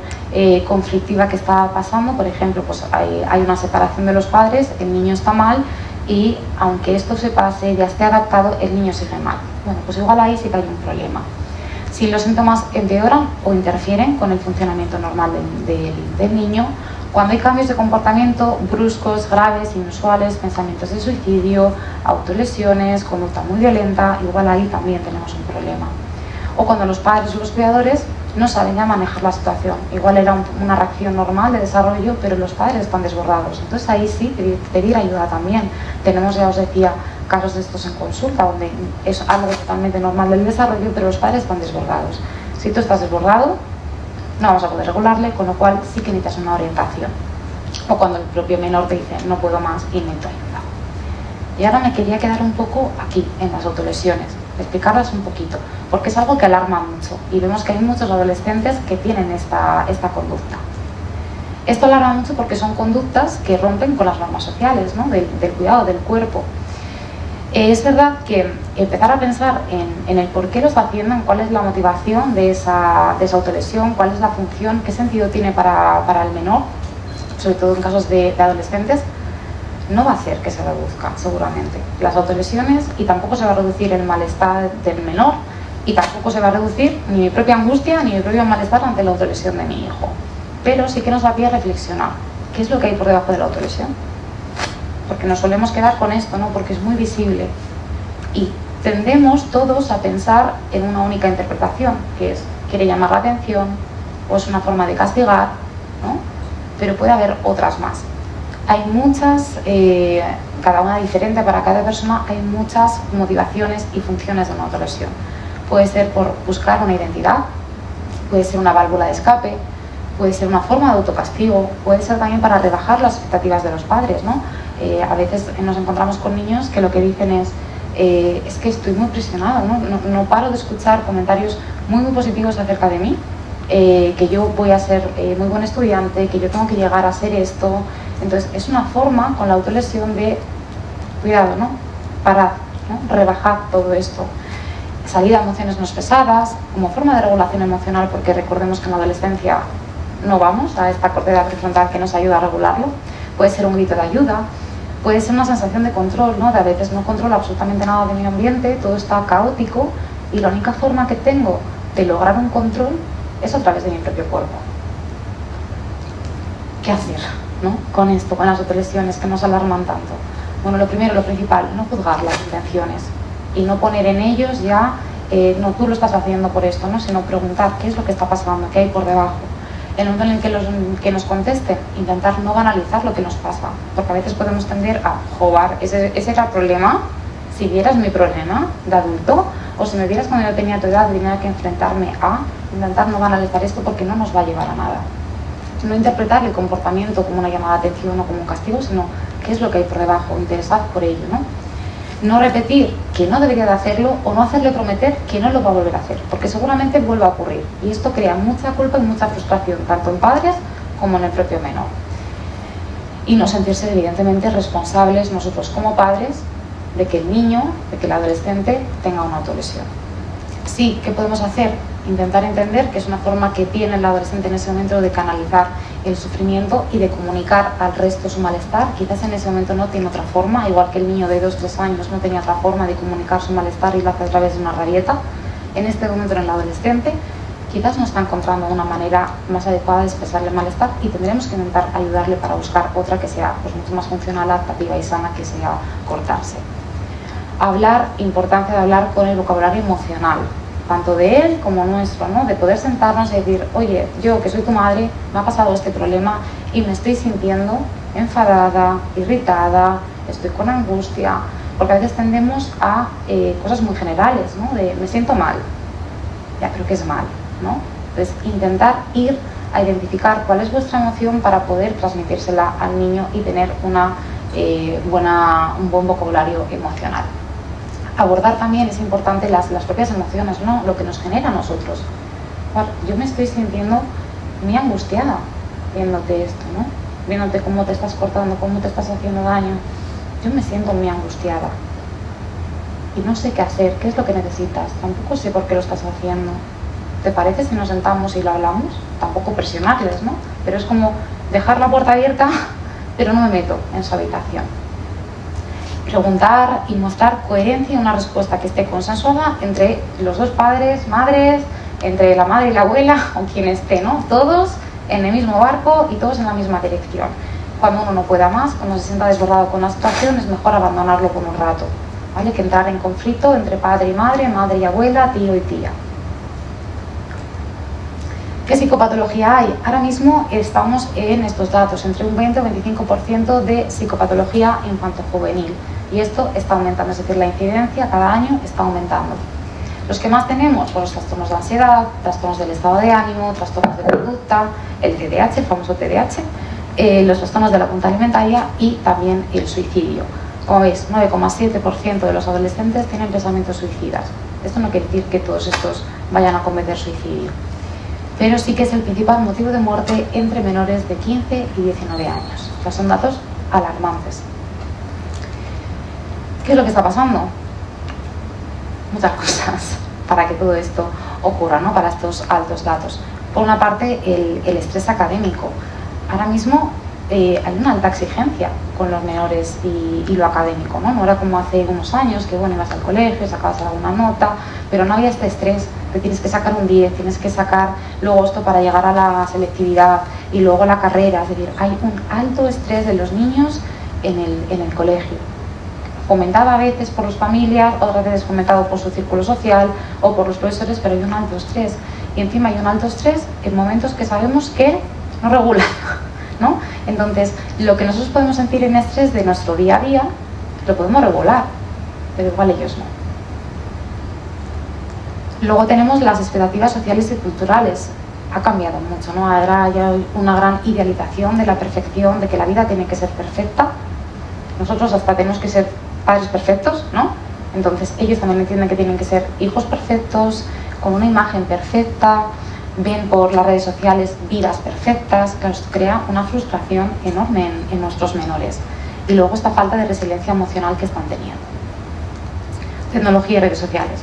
conflictiva que está pasando, por ejemplo, pues hay una separación de los padres, el niño está mal y aunque esto se pase, ya esté adaptado, el niño sigue mal. Bueno, pues igual ahí sí que hay un problema. Si los síntomas empeoran o interfieren con el funcionamiento normal del niño, cuando hay cambios de comportamiento bruscos, graves, inusuales, pensamientos de suicidio, autolesiones, conducta muy violenta, igual ahí también tenemos un problema. O cuando los padres o los cuidadores no saben ya manejar la situación. Igual era una reacción normal de desarrollo, pero los padres están desbordados. Entonces ahí sí pedir ayuda también. Tenemos, ya os decía, casos de estos en consulta, donde es algo totalmente normal del desarrollo, pero los padres están desbordados. Si tú estás desbordado, no vamos a poder regularle, con lo cual sí que necesitas una orientación. O cuando el propio menor te dice, no puedo más y necesito ayuda. Y ahora me quería quedar un poco aquí, en las autolesiones, explicarlas un poquito, porque es algo que alarma mucho y vemos que hay muchos adolescentes que tienen esta conducta. Esto alarma mucho porque son conductas que rompen con las normas sociales, ¿no? del cuidado del cuerpo. Es verdad que empezar a pensar en el por qué lo está haciendo, en cuál es la motivación de esa autolesión, cuál es la función, qué sentido tiene para el menor, sobre todo en casos de adolescentes, no va a hacer que se reduzcan seguramente las autolesiones, y tampoco se va a reducir el malestar del menor, y tampoco se va a reducir ni mi propia angustia ni mi propio malestar ante la autolesión de mi hijo. Pero sí que nos da pie a reflexionar qué es lo que hay por debajo de la autolesión, porque nos solemos quedar con esto, ¿no? Porque es muy visible y tendemos todos a pensar en una única interpretación, que es quiere llamar la atención o es una forma de castigar, ¿no? Pero puede haber otras más. Hay muchas, cada una diferente para cada persona, hay muchas motivaciones y funciones de una autolesión. Puede ser por buscar una identidad, puede ser una válvula de escape, puede ser una forma de autocastigo, puede ser también para rebajar las expectativas de los padres, ¿no? A veces nos encontramos con niños que lo que dicen es es que estoy muy presionado, no paro de escuchar comentarios muy positivos acerca de mí, que yo voy a ser muy buen estudiante, que yo tengo que llegar a ser esto. Entonces es una forma con la autolesión de, cuidado, ¿no? Parad, ¿no? Rebajad todo esto. Salida de emociones no pesadas, como forma de regulación emocional, porque recordemos que en la adolescencia no vamos a esta corteza prefrontal que nos ayuda a regularlo. Puede ser un grito de ayuda, puede ser una sensación de control, ¿no? De a veces no controlo absolutamente nada de mi ambiente, todo está caótico y la única forma que tengo de lograr un control es a través de mi propio cuerpo. ¿Qué hacer, ¿no? Con esto, con las autolesiones que nos alarman tanto? Bueno, lo primero, lo principal, no juzgar las intenciones y no poner en ellos ya, no, tú lo estás haciendo por esto, ¿no? Sino preguntar qué es lo que está pasando, qué hay por debajo. En el momento en el que nos contesten, intentar no banalizar lo que nos pasa, porque a veces podemos tender a jugar, ese era el problema, si vieras mi problema de adulto, o si me vieras cuando yo tenía tu edad y tenía que enfrentarme a, intentar no banalizar esto porque no nos va a llevar a nada. No interpretar el comportamiento como una llamada de atención o como un castigo, sino qué es lo que hay por debajo, interesad por ello, ¿no? No repetir que no debería de hacerlo o no hacerle prometer que no lo va a volver a hacer, porque seguramente vuelva a ocurrir. Y esto crea mucha culpa y mucha frustración, tanto en padres como en el propio menor. Y no sentirse evidentemente responsables nosotros como padres de que el niño, de que el adolescente tenga una autolesión. Sí, ¿qué podemos hacer? Intentar entender que es una forma que tiene el adolescente en ese momento de canalizar el sufrimiento y de comunicar al resto su malestar. Quizás en ese momento no tiene otra forma, igual que el niño de 2-3 años no tenía otra forma de comunicar su malestar y lo hace a través de una rabieta. En este momento en el adolescente quizás no está encontrando una manera más adecuada de expresarle el malestar y tendremos que intentar ayudarle para buscar otra que sea pues, mucho más funcional, adaptativa y sana, que sea cortarse. Hablar, importancia de hablar con el vocabulario emocional, tanto de él como nuestro, ¿no? De poder sentarnos y decir, oye, yo que soy tu madre, me ha pasado este problema y me estoy sintiendo enfadada, irritada, estoy con angustia, porque a veces tendemos a cosas muy generales, ¿no? De me siento mal, ya, pero ¿qué es mal, ¿no? Entonces, intentar ir a identificar cuál es vuestra emoción para poder transmitírsela al niño y tener un buen vocabulario emocional. Abordar también es importante las propias emociones, ¿no? Lo que nos genera a nosotros. Yo me estoy sintiendo muy angustiada viéndote esto, ¿no? Viéndote cómo te estás cortando, cómo te estás haciendo daño. Yo me siento muy angustiada y no sé qué hacer, qué es lo que necesitas, tampoco sé por qué lo estás haciendo. ¿Te parece si nos sentamos y lo hablamos? Tampoco presionarles, ¿no? Pero es como dejar la puerta abierta, pero no me meto en su habitación. Preguntar y mostrar coherencia y una respuesta que esté consensuada entre los dos padres, madres, entre la madre y la abuela o quien esté, ¿no? Todos en el mismo barco y todos en la misma dirección. Cuando uno no pueda más, cuando se sienta desbordado con la situación, es mejor abandonarlo por un rato, ¿vale? Que entrar en conflicto entre padre y madre y abuela, tío y tía. ¿Qué psicopatología hay? Ahora mismo estamos en estos datos, entre un 20 o 25% de psicopatología infanto-juvenil. Y esto está aumentando, es decir, la incidencia cada año está aumentando. Los que más tenemos, pues los trastornos de ansiedad, trastornos del estado de ánimo, trastornos de conducta, el TDAH, el famoso TDAH, los trastornos de la conducta alimentaria y también el suicidio. Como veis, 9,7% de los adolescentes tienen pensamientos suicidas. Esto no quiere decir que todos estos vayan a cometer suicidio, pero sí que es el principal motivo de muerte entre menores de 15 y 19 años. O sea, son datos alarmantes. ¿Qué es lo que está pasando? Muchas cosas para que todo esto ocurra, ¿no? Para estos altos datos. Por una parte, el estrés académico. Ahora mismo hay una alta exigencia con los menores y lo académico, ¿no? No era como hace unos años que, bueno, ibas al colegio, sacabas alguna nota, pero no había este estrés que tienes que sacar un 10, tienes que sacar luego esto para llegar a la selectividad y luego la carrera. Es decir, hay un alto estrés de los niños en el colegio. Fomentado a veces por las familias, otras veces fomentado por su círculo social o por los profesores, pero hay un alto estrés. Y encima hay un alto estrés en momentos que sabemos que no regulan, ¿no? Entonces, lo que nosotros podemos sentir en estrés de nuestro día a día, lo podemos regular, pero igual ellos no. Luego tenemos las expectativas sociales y culturales. Ha cambiado mucho, ¿no? Ahora hay una gran idealización de la perfección, de que la vida tiene que ser perfecta. Nosotros hasta tenemos que ser padres perfectos, ¿no? Entonces ellos también entienden que tienen que ser hijos perfectos, con una imagen perfecta, ven por las redes sociales vidas perfectas, que nos crea una frustración enorme en nuestros menores. Y luego esta falta de resiliencia emocional que están teniendo. Tecnología y redes sociales.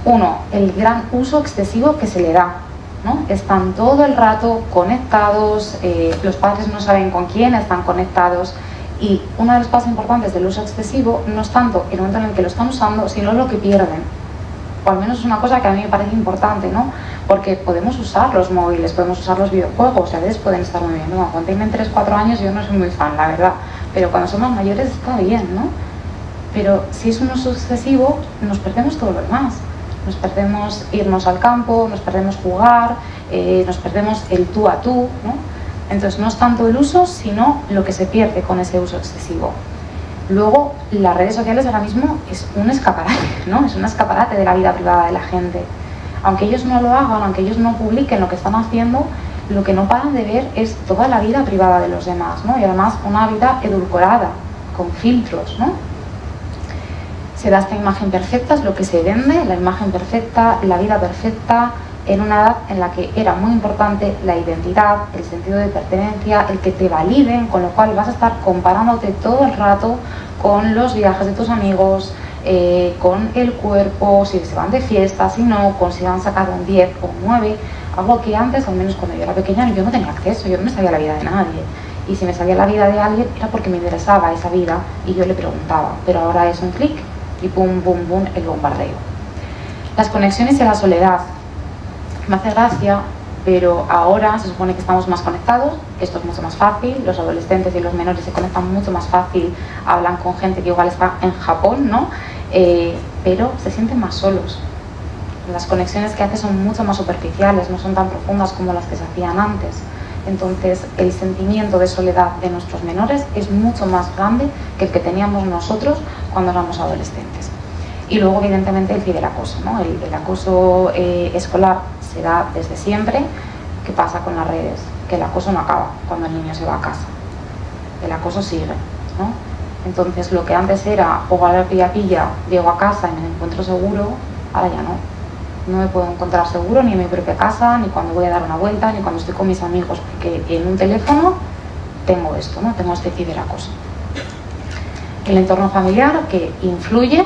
Uno, el gran uso excesivo que se le da, ¿no? Están todo el rato conectados, los padres no saben con quién están conectados, y una de las cosas importantes del uso excesivo no es tanto el momento en el que lo están usando, sino lo que pierden. O al menos es una cosa que a mí me parece importante, ¿no? Porque podemos usar los móviles, podemos usar los videojuegos, y a veces pueden estar muy bien. ¿No? Cuando tienen 3-4 años yo no soy muy fan, la verdad, pero cuando somos mayores está bien, ¿no? Pero si es un uso excesivo, nos perdemos todo lo demás. Nos perdemos irnos al campo, nos perdemos jugar, nos perdemos el tú a tú, ¿no? Entonces no es tanto el uso, sino lo que se pierde con ese uso excesivo. Luego, las redes sociales ahora mismo es un escaparate, ¿no? Es un escaparate de la vida privada de la gente. Aunque ellos no lo hagan, aunque ellos no publiquen lo que están haciendo, lo que no paran de ver es toda la vida privada de los demás, ¿no? Y además una vida edulcorada, con filtros, ¿no? Se da esta imagen perfecta, es lo que se vende, la imagen perfecta, la vida perfecta, en una edad en la que era muy importante la identidad, el sentido de pertenencia, el que te validen, con lo cual vas a estar comparándote todo el rato con los viajes de tus amigos, con el cuerpo, si se van de fiesta, si no, con si han sacado un 10 o un 9, algo que antes, al menos cuando yo era pequeña, yo no tenía acceso, yo no me sabía la vida de nadie. Y si me sabía la vida de alguien era porque me interesaba esa vida y yo le preguntaba, pero ahora es un clic y pum, pum, pum, el bombardeo. Las conexiones y la soledad. Me hace gracia, pero ahora se supone que estamos más conectados, esto es mucho más fácil, los adolescentes y los menores se conectan mucho más fácil, hablan con gente que igual está en Japón, ¿no? Pero se sienten más solos. Las conexiones que hacen son mucho más superficiales, no son tan profundas como las que se hacían antes. Entonces el sentimiento de soledad de nuestros menores es mucho más grande que el que teníamos nosotros cuando éramos adolescentes. Y luego evidentemente el ciberacoso, ¿no? El acoso escolar se da desde siempre. ¿Qué pasa con las redes? Que el acoso no acaba cuando el niño se va a casa, el acoso sigue, ¿no? Entonces lo que antes era jugar al pilla-pilla, llego a casa y me encuentro seguro, ahora ya no me puedo encontrar seguro ni en mi propia casa, ni cuando voy a dar una vuelta, ni cuando estoy con mis amigos, porque en un teléfono tengo esto, ¿no? Tengo este ciberacoso. El entorno familiar que influye,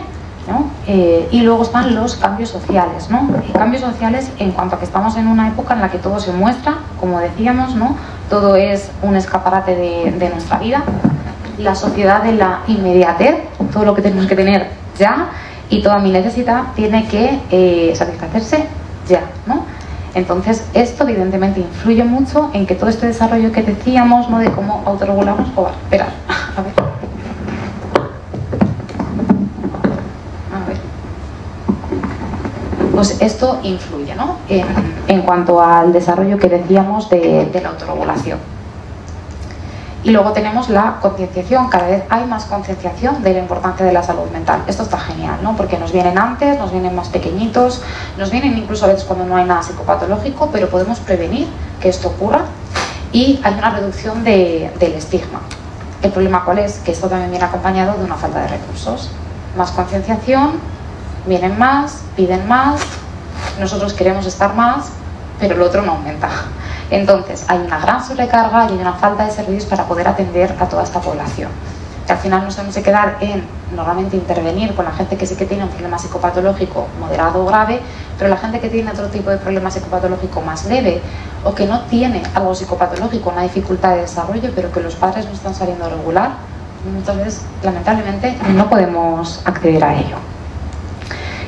¿no? Y luego están los cambios sociales, ¿no? Cambios sociales en cuanto a que estamos en una época en la que todo se muestra, como decíamos, ¿no? Todo es un escaparate de nuestra vida. La sociedad de la inmediatez, todo lo que tenemos que tener ya, y toda mi necesidad tiene que satisfacerse ya, ¿no? Entonces esto evidentemente influye mucho en que todo este desarrollo que decíamos, ¿no? De cómo autorregulamos, esperar, a ver. Pues esto influye, ¿no? En cuanto al desarrollo que decíamos de la autorregulación. Y luego tenemos la concienciación. Cada vez hay más concienciación de la importancia de la salud mental. Esto está genial, ¿no? Porque nos vienen antes, nos vienen más pequeñitos, nos vienen incluso a veces cuando no hay nada psicopatológico, pero podemos prevenir que esto ocurra y hay una reducción del estigma. ¿El problema cuál es? Que esto también viene acompañado de una falta de recursos. Más concienciación, vienen más, piden más, nosotros queremos estar más, pero el otro no aumenta. Entonces hay una gran sobrecarga y hay una falta de servicios para poder atender a toda esta población. Que al final nos tenemos que quedar en normalmente intervenir con la gente que sí que tiene un problema psicopatológico moderado o grave, pero la gente que tiene otro tipo de problema psicopatológico más leve o que no tiene algo psicopatológico, una dificultad de desarrollo, pero que los padres no están sabiendo regular, muchas veces lamentablemente no podemos acceder a ello.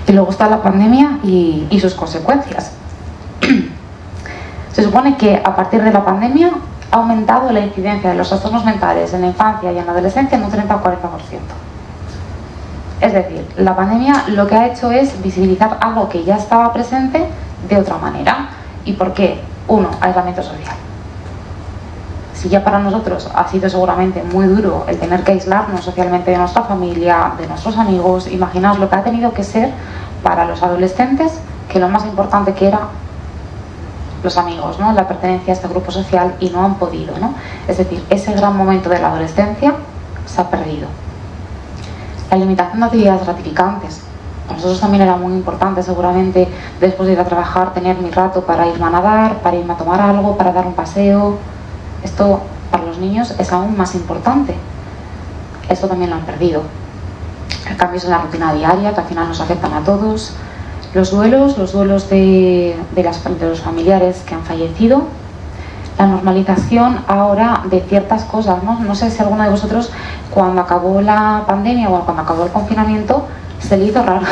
Y luego está la pandemia y sus consecuencias. Se supone que a partir de la pandemia ha aumentado la incidencia de los trastornos mentales en la infancia y en la adolescencia en un 30 o 40%. Es decir, la pandemia lo que ha hecho es visibilizar algo que ya estaba presente de otra manera. ¿Y por qué? Uno, aislamiento social. Si ya para nosotros ha sido seguramente muy duro el tener que aislarnos socialmente de nuestra familia, de nuestros amigos, imaginaos lo que ha tenido que ser para los adolescentes, que lo más importante que era los amigos, ¿no? La pertenencia a este grupo social, y no han podido, ¿no? Es decir, ese gran momento de la adolescencia se ha perdido. La limitación de actividades gratificantes. Para nosotros también era muy importante, seguramente, después de ir a trabajar, tener mi rato para irme a nadar, para irme a tomar algo, para dar un paseo. Esto para los niños es aún más importante. Esto también lo han perdido. Cambios en la rutina diaria que al final nos afectan a todos. Los duelos de los familiares que han fallecido. La normalización ahora de ciertas cosas, ¿no? No sé si alguno de vosotros, cuando acabó la pandemia o cuando acabó el confinamiento, se le hizo raro,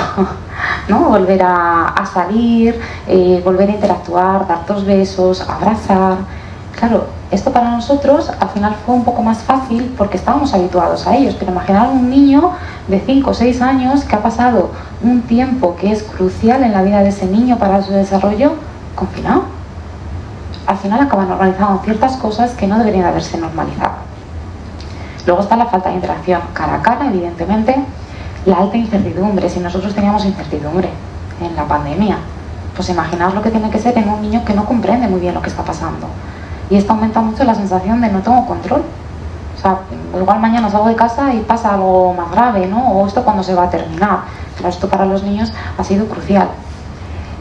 ¿no? Volver a salir, volver a interactuar, dar 2 besos, abrazar. Claro, esto para nosotros al final fue un poco más fácil porque estábamos habituados a ellos, pero imaginar un niño de 5 o 6 años que ha pasado un tiempo que es crucial en la vida de ese niño para su desarrollo, confinado. Al final acaban normalizando ciertas cosas que no deberían haberse normalizado. Luego está la falta de interacción cara a cara, evidentemente. La alta incertidumbre, si nosotros teníamos incertidumbre en la pandemia, pues imaginaos lo que tiene que ser en un niño que no comprende muy bien lo que está pasando. Y esto aumenta mucho la sensación de no tengo control. O sea, igual mañana salgo de casa y pasa algo más grave, ¿no? O esto cuándo se va a terminar. Pero esto para los niños ha sido crucial.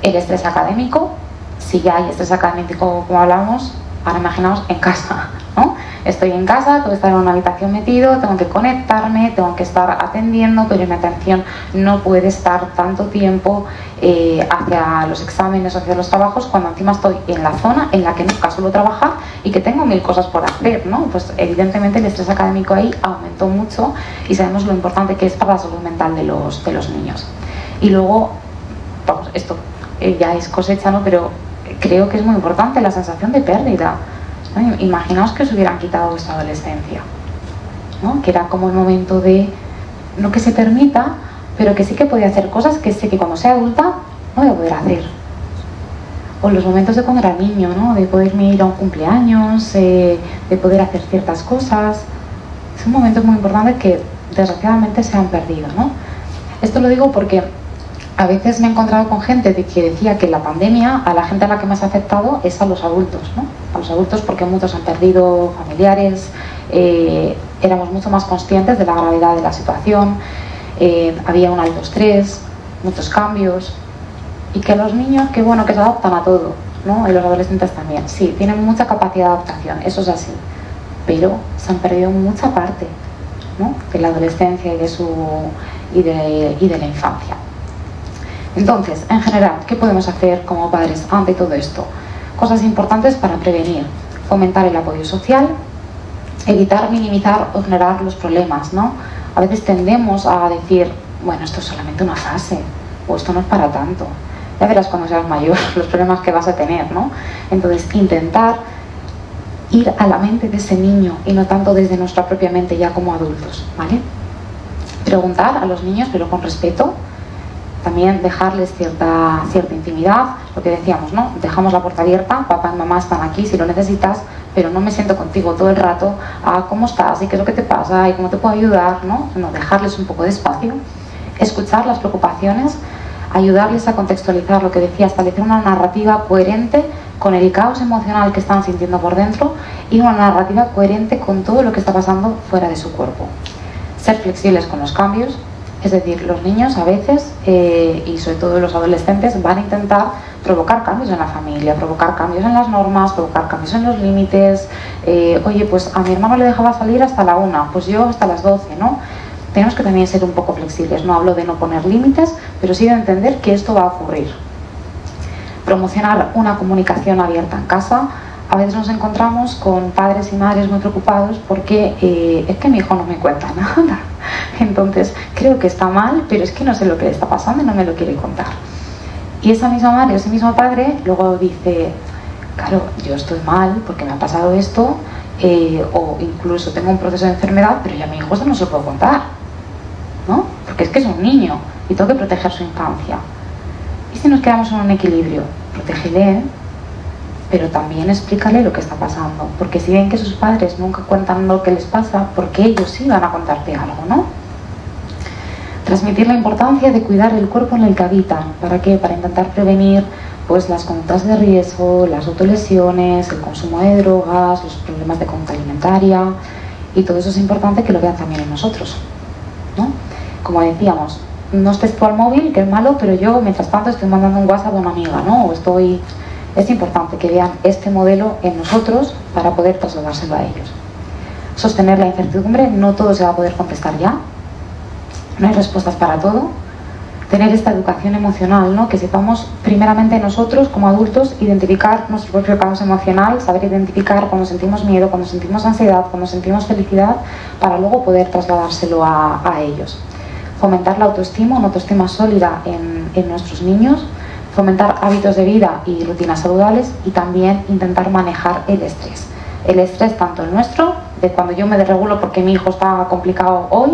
El estrés académico, si ya hay estrés académico como hablamos, ahora imaginaos en casa, ¿no? Estoy en casa, tengo que estar en una habitación metido, tengo que conectarme, tengo que estar atendiendo, pero mi atención no puede estar tanto tiempo hacia los exámenes, hacia los trabajos, cuando encima estoy en la zona en la que nunca suelo trabajar y que tengo 1000 cosas por hacer, ¿no? Pues evidentemente el estrés académico ahí aumentó mucho y sabemos lo importante que es para la salud mental de los niños. Y luego, vamos, esto ya es cosecha, ¿no? Pero creo que es muy importante la sensación de pérdida. Imaginaos que os hubieran quitado vuestra adolescencia, ¿no? Que era como el momento de, no que se permita, pero que sí que podía hacer cosas que sé que cuando sea adulta no voy a poder hacer. O los momentos de cuando era niño, ¿no? De poderme ir a un cumpleaños, de poder hacer ciertas cosas. Son momentos muy importantes que desgraciadamente se han perdido, ¿no? Esto lo digo porque a veces me he encontrado con gente que decía que la pandemia a la gente a la que más ha afectado es a los adultos, ¿no? A los adultos porque muchos han perdido familiares, éramos mucho más conscientes de la gravedad de la situación, había un alto estrés, muchos cambios, y que los niños, que bueno, que se adaptan a todo, ¿no? Y los adolescentes también, sí, tienen mucha capacidad de adaptación, eso es así, pero se han perdido mucha parte, ¿no? De la adolescencia y de la infancia. Entonces, en general, ¿qué podemos hacer como padres ante todo esto? Cosas importantes para prevenir: fomentar el apoyo social, evitar, minimizar o ignorar los problemas, ¿no? A veces tendemos a decir, bueno, esto es solamente una fase, o esto no es para tanto. Ya verás cuando seas mayor los problemas que vas a tener, ¿no? Entonces, intentar ir a la mente de ese niño y no tanto desde nuestra propia mente ya como adultos, ¿vale? Preguntar a los niños, pero con respeto. También dejarles cierta intimidad, lo que decíamos, ¿no? Dejamos la puerta abierta, papá y mamá están aquí si lo necesitas, pero no me siento contigo todo el rato a cómo estás y qué es lo que te pasa y cómo te puedo ayudar, ¿no? No, dejarles un poco de espacio, escuchar las preocupaciones, ayudarles a contextualizar lo que decía, establecer una narrativa coherente con el caos emocional que están sintiendo por dentro y una narrativa coherente con todo lo que está pasando fuera de su cuerpo. Ser flexibles con los cambios. Es decir, los niños a veces, y sobre todo los adolescentes, van a intentar provocar cambios en la familia, provocar cambios en las normas, provocar cambios en los límites. Oye, pues a mi hermano le dejaba salir hasta la 1, pues yo hasta las 12, ¿no? Tenemos que también ser un poco flexibles. No hablo de no poner límites, pero sí de entender que esto va a ocurrir. Promocionar una comunicación abierta en casa. A veces nos encontramos con padres y madres muy preocupados porque es que mi hijo no me cuenta nada. Entonces, creo que está mal, pero es que no sé lo que le está pasando y no me lo quiere contar. Y esa misma madre, ese mismo padre, luego dice, claro, yo estoy mal porque me ha pasado esto, o incluso tengo un proceso de enfermedad, pero ya a mi hijo eso no se lo puedo contar, ¿no? Porque es que es un niño y tengo que proteger su infancia. ¿Y si nos quedamos en un equilibrio? Protégele, pero también explícale lo que está pasando, porque si ven que sus padres nunca cuentan lo que les pasa, porque ellos sí van a contarte algo, ¿no? Transmitir la importancia de cuidar el cuerpo en el que habitan. ¿Para qué? Para intentar prevenir pues las conductas de riesgo, las autolesiones, el consumo de drogas, los problemas de conducta alimentaria, y todo eso es importante que lo vean también en nosotros, ¿no? como decíamos, no estés tú al móvil, que es malo, pero yo mientras tanto estoy mandando un WhatsApp a una amiga, ¿no? O estoy... Es importante que vean este modelo en nosotros para poder trasladárselo a ellos. Sostener la incertidumbre, no todo se va a poder contestar ya, no hay respuestas para todo. Tener esta educación emocional, ¿no? Que sepamos primeramente nosotros como adultos identificar nuestro propio caos emocional, saber identificar cuando sentimos miedo, cuando sentimos ansiedad, cuando sentimos felicidad, para luego poder trasladárselo a ellos. Fomentar la autoestima, una autoestima sólida en nuestros niños, fomentar hábitos de vida y rutinas saludables, y también intentar manejar el estrés. El estrés tanto el nuestro, de cuando yo me desregulo porque mi hijo está complicado hoy,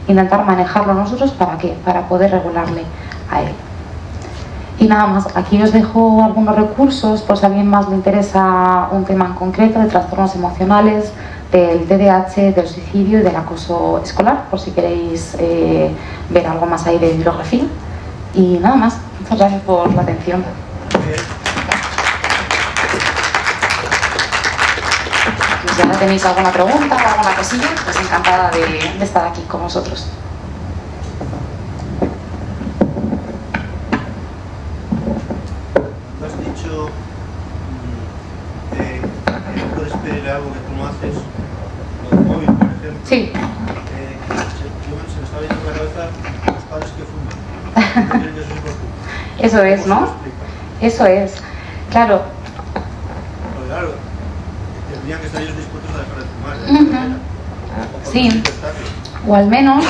intentar manejarlo nosotros, ¿para qué? Para poder regularle a él. Y nada más, aquí os dejo algunos recursos por si a alguien más le interesa un tema en concreto de trastornos emocionales, del TDAH, del suicidio y del acoso escolar, por si queréis ver algo más ahí de bibliografía. Y nada más, muchas gracias por la atención. Si ahora tenéis alguna pregunta o alguna cosilla, pues encantada de estar aquí con vosotros. Tú has dicho que puedes pedirle algo que tú no haces, lo del móvil, por ejemplo. Sí. Se me está viendo en la cabeza los padres que fuman. ¿Creen que eso es importante? Eso es, ¿no? Eso es, claro. Porque claro, tendrían que estar ellos dispuestos a dejar de fumar. Sí, o al menos,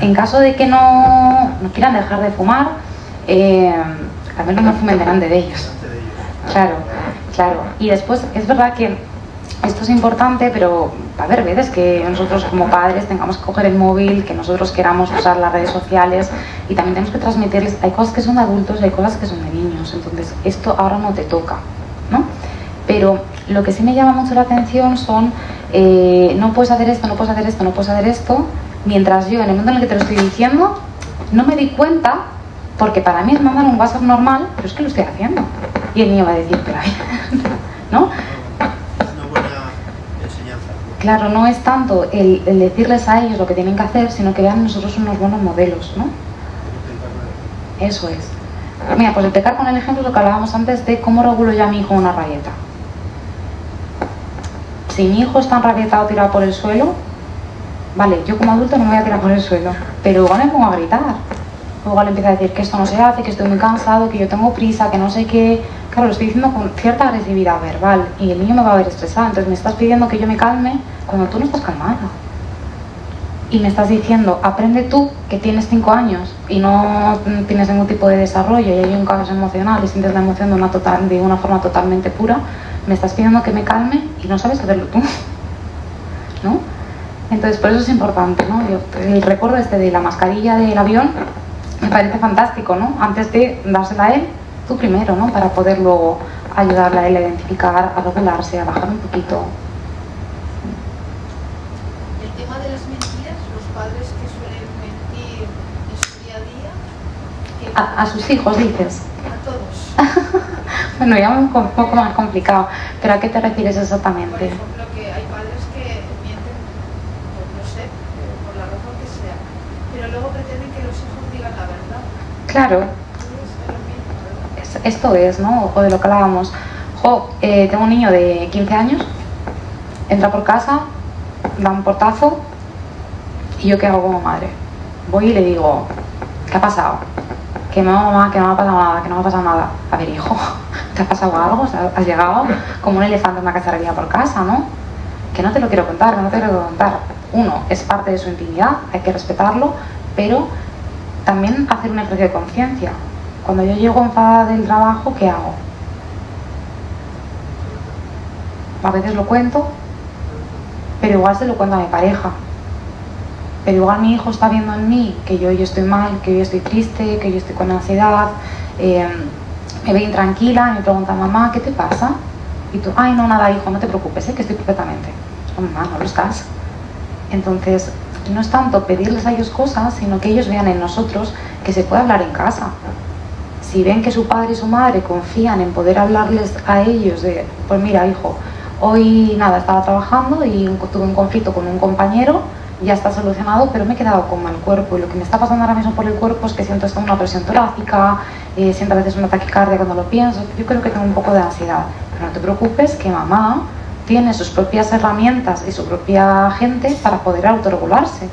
en caso de que no quieran dejar de fumar, al menos no fumen delante de ellos. Claro, claro. Y después, es verdad que esto es importante, pero va a haber veces que nosotros como padres tengamos que coger el móvil, que nosotros queramos usar las redes sociales, y también tenemos que transmitirles, hay cosas que son de adultos y hay cosas que son de niños, entonces esto ahora no te toca, ¿no? Pero lo que sí me llama mucho la atención son, no puedes hacer esto, no puedes hacer esto, no puedes hacer esto, mientras yo en el momento en el que te lo estoy diciendo, no me di cuenta, porque para mí es mandar un WhatsApp normal, pero es que lo estoy haciendo. Y el niño va a decir, pero ¿no? Claro, no es tanto el decirles a ellos lo que tienen que hacer, sino que vean en nosotros unos buenos modelos, ¿no? Eso es. Mira, pues el pecar con el ejemplo es lo que hablábamos antes de cómo regulo yo a mi hijo una rabieta. Si mi hijo está enrabietado, tirado por el suelo, vale, yo como adulto no me voy a tirar por el suelo, pero igual me pongo a gritar. Luego le empiezo a decir que esto no se hace, que estoy muy cansado, que yo tengo prisa, que no sé qué. Claro, lo estoy diciendo con cierta agresividad verbal y el niño me va a ver estresado. Entonces me estás pidiendo que yo me calme cuando tú no estás calmada. Y me estás diciendo, aprende tú, que tienes 5 años y no tienes ningún tipo de desarrollo y hay un caos emocional y sientes la emoción de una forma totalmente pura. Me estás pidiendo que me calme y no sabes hacerlo tú, ¿no? Entonces por eso es importante, ¿no? El recuerdo de la mascarilla del avión me parece fantástico, ¿no? Antes de dársela a él, tú primero, ¿no? Para poder luego ayudarle a él a identificar, a regularse, a bajar un poquito. El tema de las mentiras, los padres que suelen mentir en su día a día. A sus hijos, dices. A todos. Bueno, ya un poco más complicado, pero ¿a qué te refieres exactamente? Por ejemplo, que hay padres que mienten, pues no sé, por la razón que sea, pero luego pretenden que los hijos digan la verdad. Claro. Esto es, ¿no? O de lo que hablábamos. Tengo un niño de 15 años, entra por casa, da un portazo, y yo ¿qué hago como madre? Voy y le digo, ¿qué ha pasado? Que no, mamá, que no me ha pasado nada, que no me ha pasado nada. A ver, hijo, ¿te ha pasado algo? ¿Has llegado como un elefante en una cacharrería por casa, no? Que no te lo quiero contar, que no te lo quiero contar. Uno, es parte de su intimidad, hay que respetarlo, pero también hacer un ejercicio de conciencia. Cuando yo llego enfadada del trabajo, ¿qué hago? A veces lo cuento, pero igual se lo cuento a mi pareja. Pero igual mi hijo está viendo en mí que yo estoy mal, que yo estoy triste, que yo estoy con ansiedad, me ve intranquila y me pregunta, mamá, ¿qué te pasa? Y tú, ay, no, nada, hijo, no te preocupes, que estoy perfectamente. Mamá, no lo estás. Entonces, no es tanto pedirles a ellos cosas, sino que ellos vean en nosotros que se puede hablar en casa. Si ven que su padre y su madre confían en poder hablarles a ellos de, pues mira, hijo, hoy nada, estaba trabajando y tuve un conflicto con un compañero, ya está solucionado, pero me he quedado con mal cuerpo. Y lo que me está pasando ahora mismo por el cuerpo es que siento hasta una presión torácica, siento a veces una taquicardia cuando lo pienso. Yo creo que tengo un poco de ansiedad. Pero no te preocupes, que mamá tiene sus propias herramientas y su propia gente para poder autorregularse.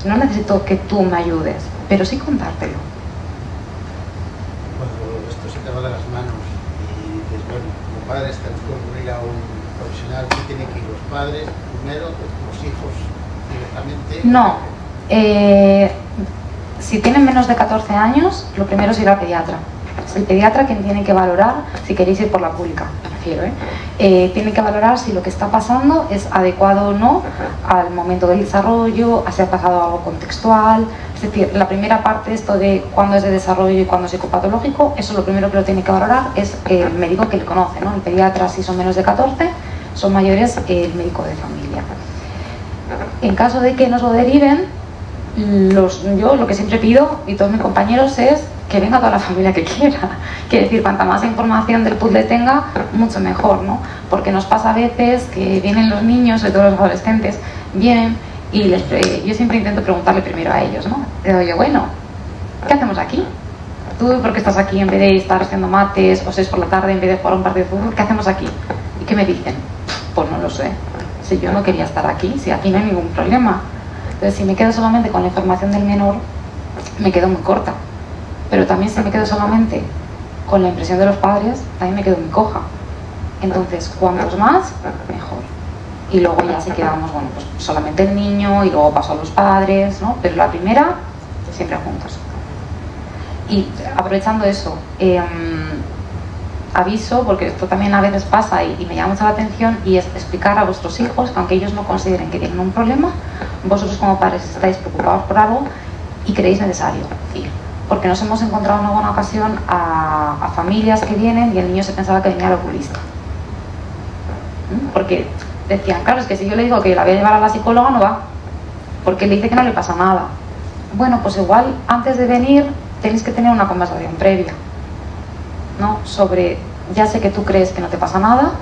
No necesito que tú me ayudes, pero sí contártelo. Cuando esto se te va de las manos y dices, bueno, como padres tenemos que recurrir a un profesional, ¿qué tienen que ir los padres primero, los hijos directamente? No, si tienen menos de 14 años, lo primero es ir al pediatra. Es el pediatra quien tiene que valorar, si queréis ir por la pública, me refiero, tiene que valorar si lo que está pasando es adecuado o no al momento del desarrollo, si ha pasado algo contextual. Es decir, la primera parte, esto de cuándo es de desarrollo y cuándo es psicopatológico, eso lo primero que lo tiene que valorar es el médico que le conoce, ¿no? El pediatra, si son menos de 14, son mayores, el médico de familia. En caso de que nos lo deriven, yo lo que siempre pido, y todos mis compañeros, es que venga toda la familia que quiera. Quiere decir, cuanta más información del puzzle tenga, mucho mejor, ¿no? Porque nos pasa a veces que vienen los niños, sobre todo los adolescentes, vienen y yo siempre intento preguntarle primero a ellos, ¿no? Le digo, bueno, ¿qué hacemos aquí? ¿Tú por qué estás aquí en vez de estar haciendo mates o 6 por la tarde en vez de jugar un partido de fútbol? ¿Qué hacemos aquí? ¿Y qué me dicen? Pues no lo sé. Si yo no quería estar aquí, si aquí no hay ningún problema. Entonces, si me quedo solamente con la información del menor, me quedo muy corta. Pero también si me quedo solamente con la impresión de los padres, también me quedo muy coja. Entonces, cuantos más, mejor. Y luego ya si quedamos, bueno, pues solamente el niño y luego paso a los padres, ¿no? Pero la primera, siempre juntos. Y aprovechando eso, aviso, porque esto también a veces pasa y me llama mucho la atención, y es explicar a vuestros hijos que aunque ellos no consideren que tienen un problema, vosotros como padres estáis preocupados por algo y creéis necesario ir. Porque nos hemos encontrado en una buena ocasión a familias que vienen y el niño se pensaba que venía al oculista. Porque decían, claro, es que si yo le digo que la voy a llevar a la psicóloga, no va, porque le dice que no le pasa nada. Bueno, pues igual antes de venir tenéis que tener una conversación previa, ¿no? Sobre, ya sé que tú crees que no te pasa nada,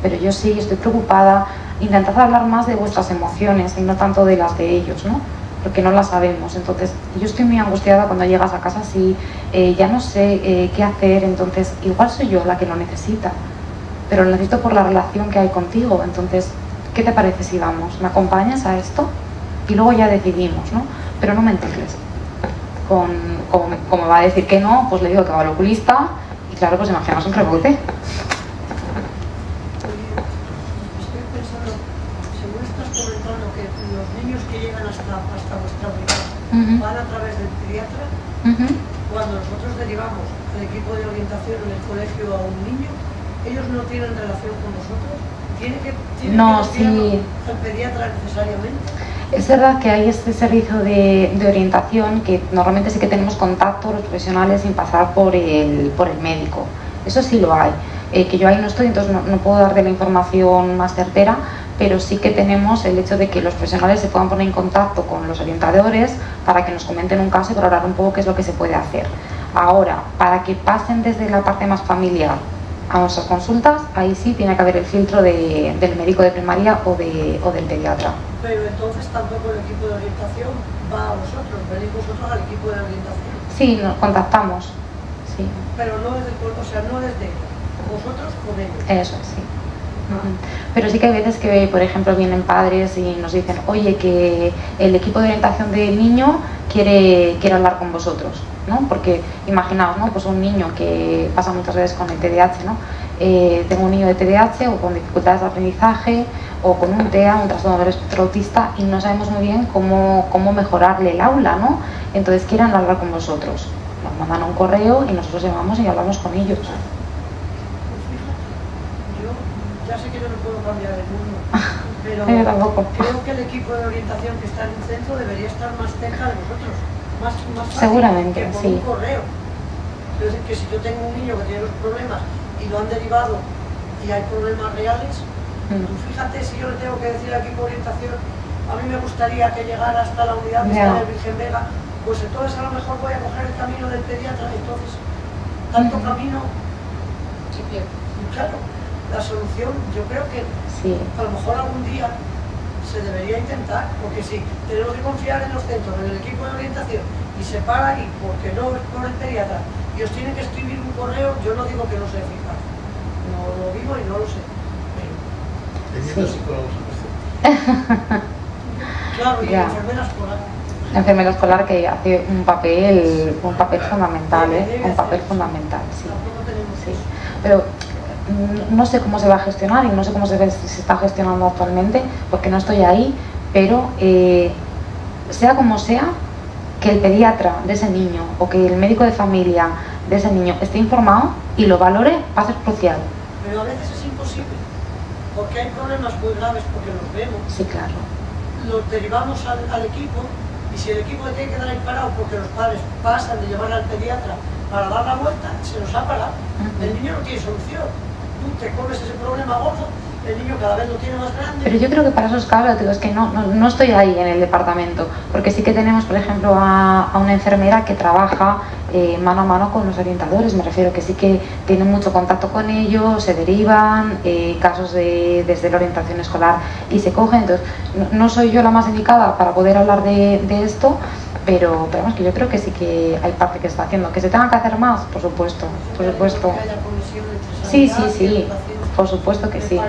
pero yo sí estoy preocupada. Intentad hablar más de vuestras emociones y no tanto de las de ellos, ¿no? Porque no las sabemos. Entonces, yo estoy muy angustiada cuando llegas a casa así, ya no sé qué hacer, entonces igual soy yo la que lo necesita, pero lo necesito por la relación que hay contigo. Entonces, ¿qué te parece si vamos? ¿Me acompañas a esto? Y luego ya decidimos, ¿no? Pero no me entiendes. Como me va a decir que no, pues le digo que va al oculista y claro, pues imaginamos un rebote. Estoy pensando, según estás comentando, que los niños que llegan hasta vuestra brigada van a través del pediatra. Cuando nosotros derivamos al equipo de orientación en el colegio a un niño, ellos no tienen relación con nosotros. ¿Tiene que sí. al pediatra necesariamente? Es verdad que hay este servicio de orientación que normalmente sí que tenemos contacto los profesionales sin pasar por el médico. Eso sí lo hay. Que yo ahí no estoy, entonces no puedo darte la información más certera, pero sí que tenemos el hecho de que los profesionales se puedan poner en contacto con los orientadores para que nos comenten un caso y valorar un poco qué es lo que se puede hacer. Ahora, para que pasen desde la parte más familiar a nuestras consultas, ahí sí tiene que haber el filtro del médico de primaria o del pediatra. Pero entonces tampoco el equipo de orientación va a vosotros, venís vosotros al equipo de orientación. Sí, nos contactamos, sí. Pero no desde no desde vosotros con ellos. Eso es, sí. Pero sí que hay veces que, por ejemplo, vienen padres y nos dicen, oye, que el equipo de orientación del niño quiere hablar con vosotros, ¿no? Porque imaginaos, ¿no? Pues un niño que pasa muchas veces con el TDAH, ¿no? Tengo un niño de TDAH o con dificultades de aprendizaje o con un TEA, un trastorno del espectro autista, y no sabemos muy bien cómo mejorarle el aula, ¿no? Entonces quieren hablar con vosotros. Nos mandan un correo y nosotros llamamos y hablamos con ellos. Ya sé que yo no puedo cambiar el mundo, pero creo que el equipo de orientación que está en el centro debería estar más cerca de vosotros, más fácil. Seguramente, que por sí. un correo. Es decir, que si yo tengo un niño que tiene los problemas y lo han derivado y hay problemas reales, pues fíjate, si yo le tengo que decir al equipo de orientación, a mí me gustaría que llegara hasta la unidad que está en el Virgen Vega, pues entonces a lo mejor voy a coger el camino del pediatra, entonces tanto camino se pierde. Claro. La solución, yo creo que sí. A lo mejor algún día se debería intentar, porque si tenemos que confiar en los centros, en el equipo de orientación, y se para ahí porque no es por el pediatra, y os tienen que escribir un correo, yo no digo que no sea eficaz, no lo vivo y no lo sé. Teniendo psicólogos en los centros. Claro, y enfermera escolar. La enfermera escolar que hace un papel fundamental, un papel fundamental, sí. Sí. Pero no sé cómo se va a gestionar y no sé cómo se está gestionando actualmente, porque no estoy ahí, pero sea como sea, que el pediatra de ese niño o que el médico de familia de ese niño esté informado y lo valore, va a ser crucial. Pero a veces es imposible, porque hay problemas muy graves porque los vemos. Sí, claro. Los derivamos al equipo, y si el equipo tiene que dar ahí parado porque los padres pasan de llevar al pediatra para dar la vuelta, se nos ha parado. El niño no tiene solución. Tú te comes ese problema gordo, el niño cada vez lo tiene más grande. Pero yo creo que para esos casos, digo, es que no estoy ahí en el departamento, porque sí que tenemos, por ejemplo, a una enfermera que trabaja mano a mano con los orientadores, me refiero que sí que tiene mucho contacto con ellos, se derivan casos desde la orientación escolar y se cogen, entonces no soy yo la más indicada para poder hablar de esto, pero vamos, que yo creo que sí que hay parte que se está haciendo. Que se tengan que hacer más, por supuesto, por supuesto. Sí, sí, sí, por supuesto que sí.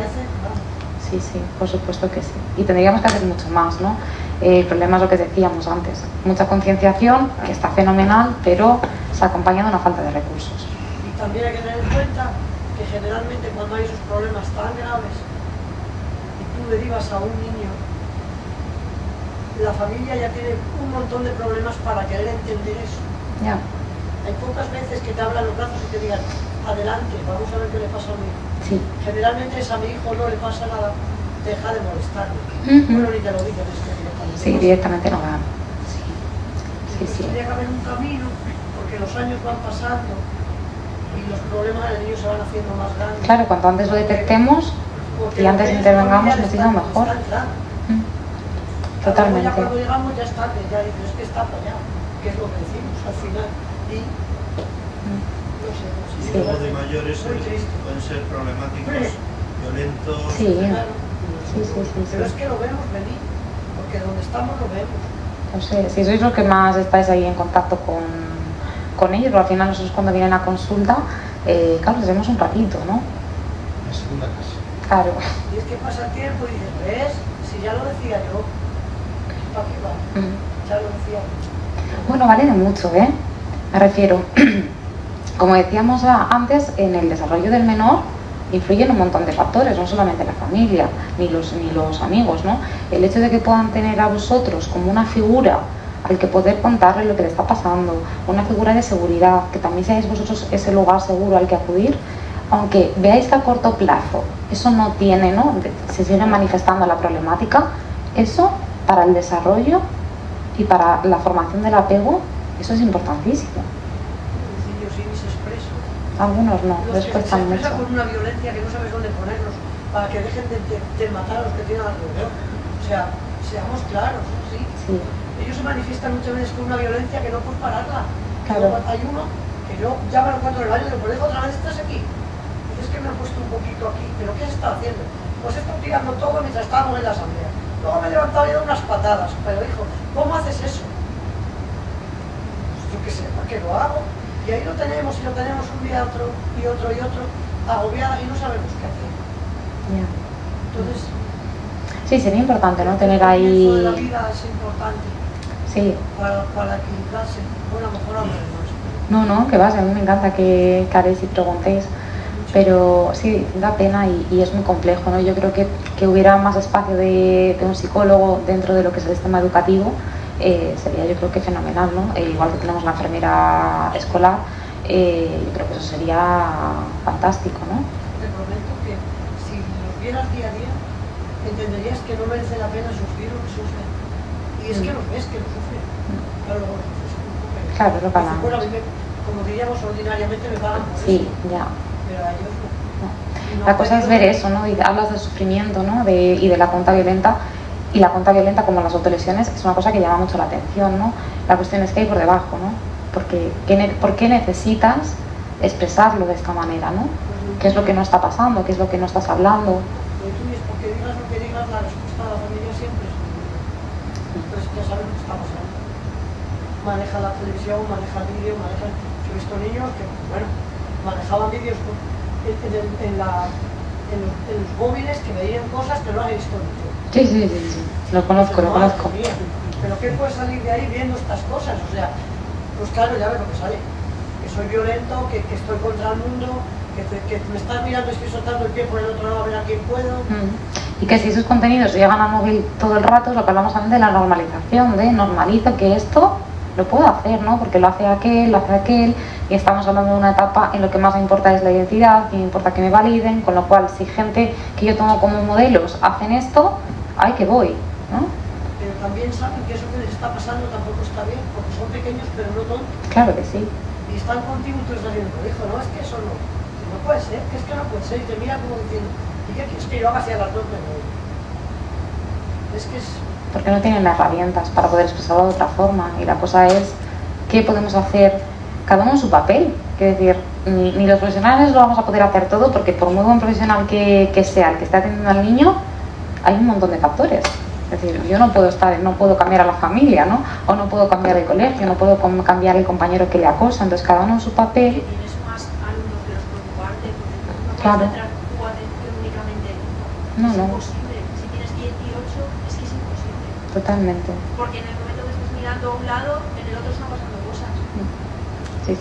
Sí, sí, por supuesto que sí. Y tendríamos que hacer mucho más, ¿no? El problema es lo que decíamos antes. Mucha concienciación, que está fenomenal, pero se acompaña de una falta de recursos. Y también hay que tener en cuenta que generalmente cuando hay esos problemas tan graves y tú derivas a un niño, la familia ya tiene un montón de problemas para querer entender eso. Ya. Hay pocas veces que te abran los brazos y te digan, adelante, vamos a ver qué le pasa a mi hijo. Sí. Generalmente es a mi hijo no le pasa nada, deja de molestarme. Bueno, ni te lo dicen, es que directamente. Sí, directamente no van. Sí. Sí, sí. Tendría que haber un camino, porque los años van pasando y los problemas del niño se van haciendo más grandes. Claro, cuanto antes lo detectemos y antes intervengamos, muchísimo mejor. Totalmente. Ya cuando llegamos ya es tarde, ya dices, es que está para allá, que es lo que decimos al final. Y no sé. Y luego de mayores pueden ser problemáticos, violentos. Sí. Claro. Sí, sí, sí, Pero sí. es que lo vemos venir, porque donde estamos lo vemos. No sé, si sois los que más estáis ahí en contacto con ellos, pero al final nosotros cuando vienen a consulta, claro, les vemos un ratito, ¿no? La segunda casa. Claro. Y es que pasa el tiempo y dices, ¿ves? Si ya lo decía yo, ¿para qué va? Ya lo decía. Bueno, vale de mucho, ¿eh? Me refiero, como decíamos antes, en el desarrollo del menor influyen un montón de factores, no solamente la familia, ni los amigos, ¿no? El hecho de que puedan tener a vosotros como una figura al que poder contarle lo que le está pasando, una figura de seguridad, que también seáis vosotros ese lugar seguro al que acudir, aunque veáis que a corto plazo eso no tiene, ¿no? Se sigue manifestando la problemática, eso para el desarrollo y para la formación del apego, eso es importantísimo. Yo sí mis expreso. Algunos no, Los les que cuesta se expresan mucho. con una violencia que no sabes dónde ponerlos, para que dejen de matar a los que tienen alrededor. O sea, seamos claros, ¿sí? Sí. Ellos se manifiestan muchas veces con una violencia que no puedes pararla. Claro. Hay uno que yo ya me lo encuentro en el baño y digo, pues otra vez estás aquí. Dices que me han puesto un poquito aquí, pero ¿qué has estado haciendo? Pues he estado tirando todo mientras estábamos en la asamblea. Luego me he levantado y he dado unas patadas, pero hijo, ¿cómo haces eso? Pues yo qué sé, ¿por qué lo hago? Y ahí lo tenemos y lo tenemos un día otro y otro y otro, agobiada y no sabemos qué hacer. Ya. Entonces, Sí, sería importante, ¿no? Tener el comienzo de la ahí... vida es importante Sí. para equilibrarse. Bueno, a lo mejor hablaremos. No, que vas, a mí me encanta que haréis y preguntéis, pero sí, da pena y es muy complejo, ¿no? Yo creo que hubiera más espacio de un psicólogo dentro de lo que es el sistema educativo, sería yo creo que fenomenal, ¿no? Igual que tenemos la enfermera escolar, yo creo que eso sería fantástico, ¿no? Te prometo que si los vieras día a día, entenderías que no merece la pena sufrir lo que sufren. Y es que los ves que lo sufren. Claro, luego lo sufres. Claro, lo pagan. Bueno, a mí como diríamos ordinariamente, me pagan por Sí, eso. ya. Pero a ellos no. Y no La cosa han es ver tenido- eso, ¿no? Y hablas del sufrimiento, ¿no? Y de la conducta violenta. Y la conducta violenta, como las autolesiones, es una cosa que llama mucho la atención, ¿no? La cuestión es que hay por debajo, ¿no? Porque, ¿por qué necesitas expresarlo de esta manera, ¿no? ¿Qué es lo que no está pasando? ¿Qué es lo que no estás hablando? Lo tuyo es porque digas lo que digas, la respuesta de la familia siempre ya saben lo que está pasando. Maneja la televisión, maneja el vídeo, maneja... Yo he visto niños que, bueno, manejaban vídeos en los móviles que veían cosas que no han visto nunca. Sí. Lo conozco. Pero ¿qué puede salir de ahí viendo estas cosas? O sea, pues claro, ya ves lo que sale. Que soy violento, que estoy contra el mundo, que me estás mirando y estoy soltando el pie por el otro lado a ver a quién puedo. Y que si esos contenidos llegan al móvil todo el rato, es lo que hablamos también de la normalización, de normalizo que esto lo puedo hacer, ¿no? Porque lo hace aquel, y estamos hablando de una etapa en lo que más me importa es la identidad, y me importa que me validen, con lo cual si gente que yo tomo como modelos hacen esto, ¡ay que voy! ¿No? Pero también saben que eso que les está pasando tampoco está bien, porque son pequeños pero no tontos. Claro que sí. Y están contigo y tú estás diciendo, hijo, no, es que eso no puede ser, que es que no puede ser, y te mira como diciendo, ¿y qué quieres que yo haga hacia las 2 de nuevo? Es que es... Porque no tienen las herramientas para poder expresarlo de otra forma, y la cosa es qué podemos hacer cada uno en su papel. Quiero decir, ni los profesionales lo vamos a poder hacer todo, porque por muy buen profesional que sea el que esté atendiendo al niño, hay un montón de factores. Es decir, yo no puedo cambiar a la familia, ¿no? O no puedo cambiar el colegio, no puedo cambiar el compañero que le acosa, entonces cada uno en su papel. Que tienes más alumnos de los preocuparte, porque no Claro. puedes centrar tu atención únicamente en uno. No. Es imposible. Si tienes 18, es que es imposible. Totalmente. Porque en el momento que estés mirando a un lado, en el otro están pasando cosas. Sí,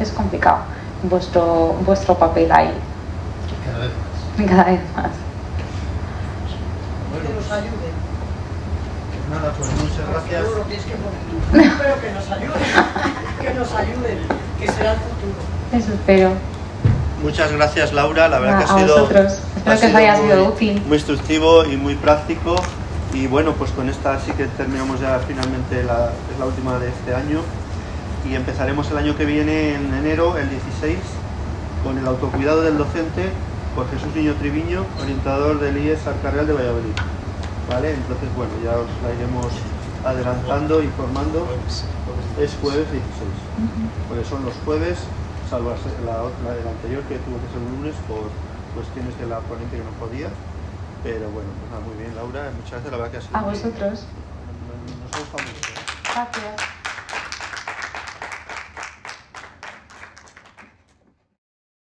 es complicado vuestro papel ahí. Cada vez más. Cada vez más. que nos ayuden. Pues nada, pues muchas gracias. Seguro que es que no. Espero que nos ayuden, que será el futuro. Eso espero. Muchas gracias, Laura, la verdad que A ha sido... vosotros. Espero que os haya sido útil. Muy instructivo y muy práctico. Y bueno, pues con esta sí que terminamos ya finalmente, es la última de este año. Y empezaremos el año que viene, en enero, el 16, con el autocuidado del docente por Jesús Niño Triviño, orientador del IES Arcarreal de Valladolid. ¿Vale? Entonces, bueno, ya os la iremos adelantando, informando. Es jueves 16, porque son los jueves, salvo el anterior que tuvo que ser un lunes por cuestiones de la ponente que no podía. Pero bueno, pues nada, muy bien, Laura, muchas gracias, la verdad que ha sido... A vosotros. Nos ha gustado mucho. Gracias.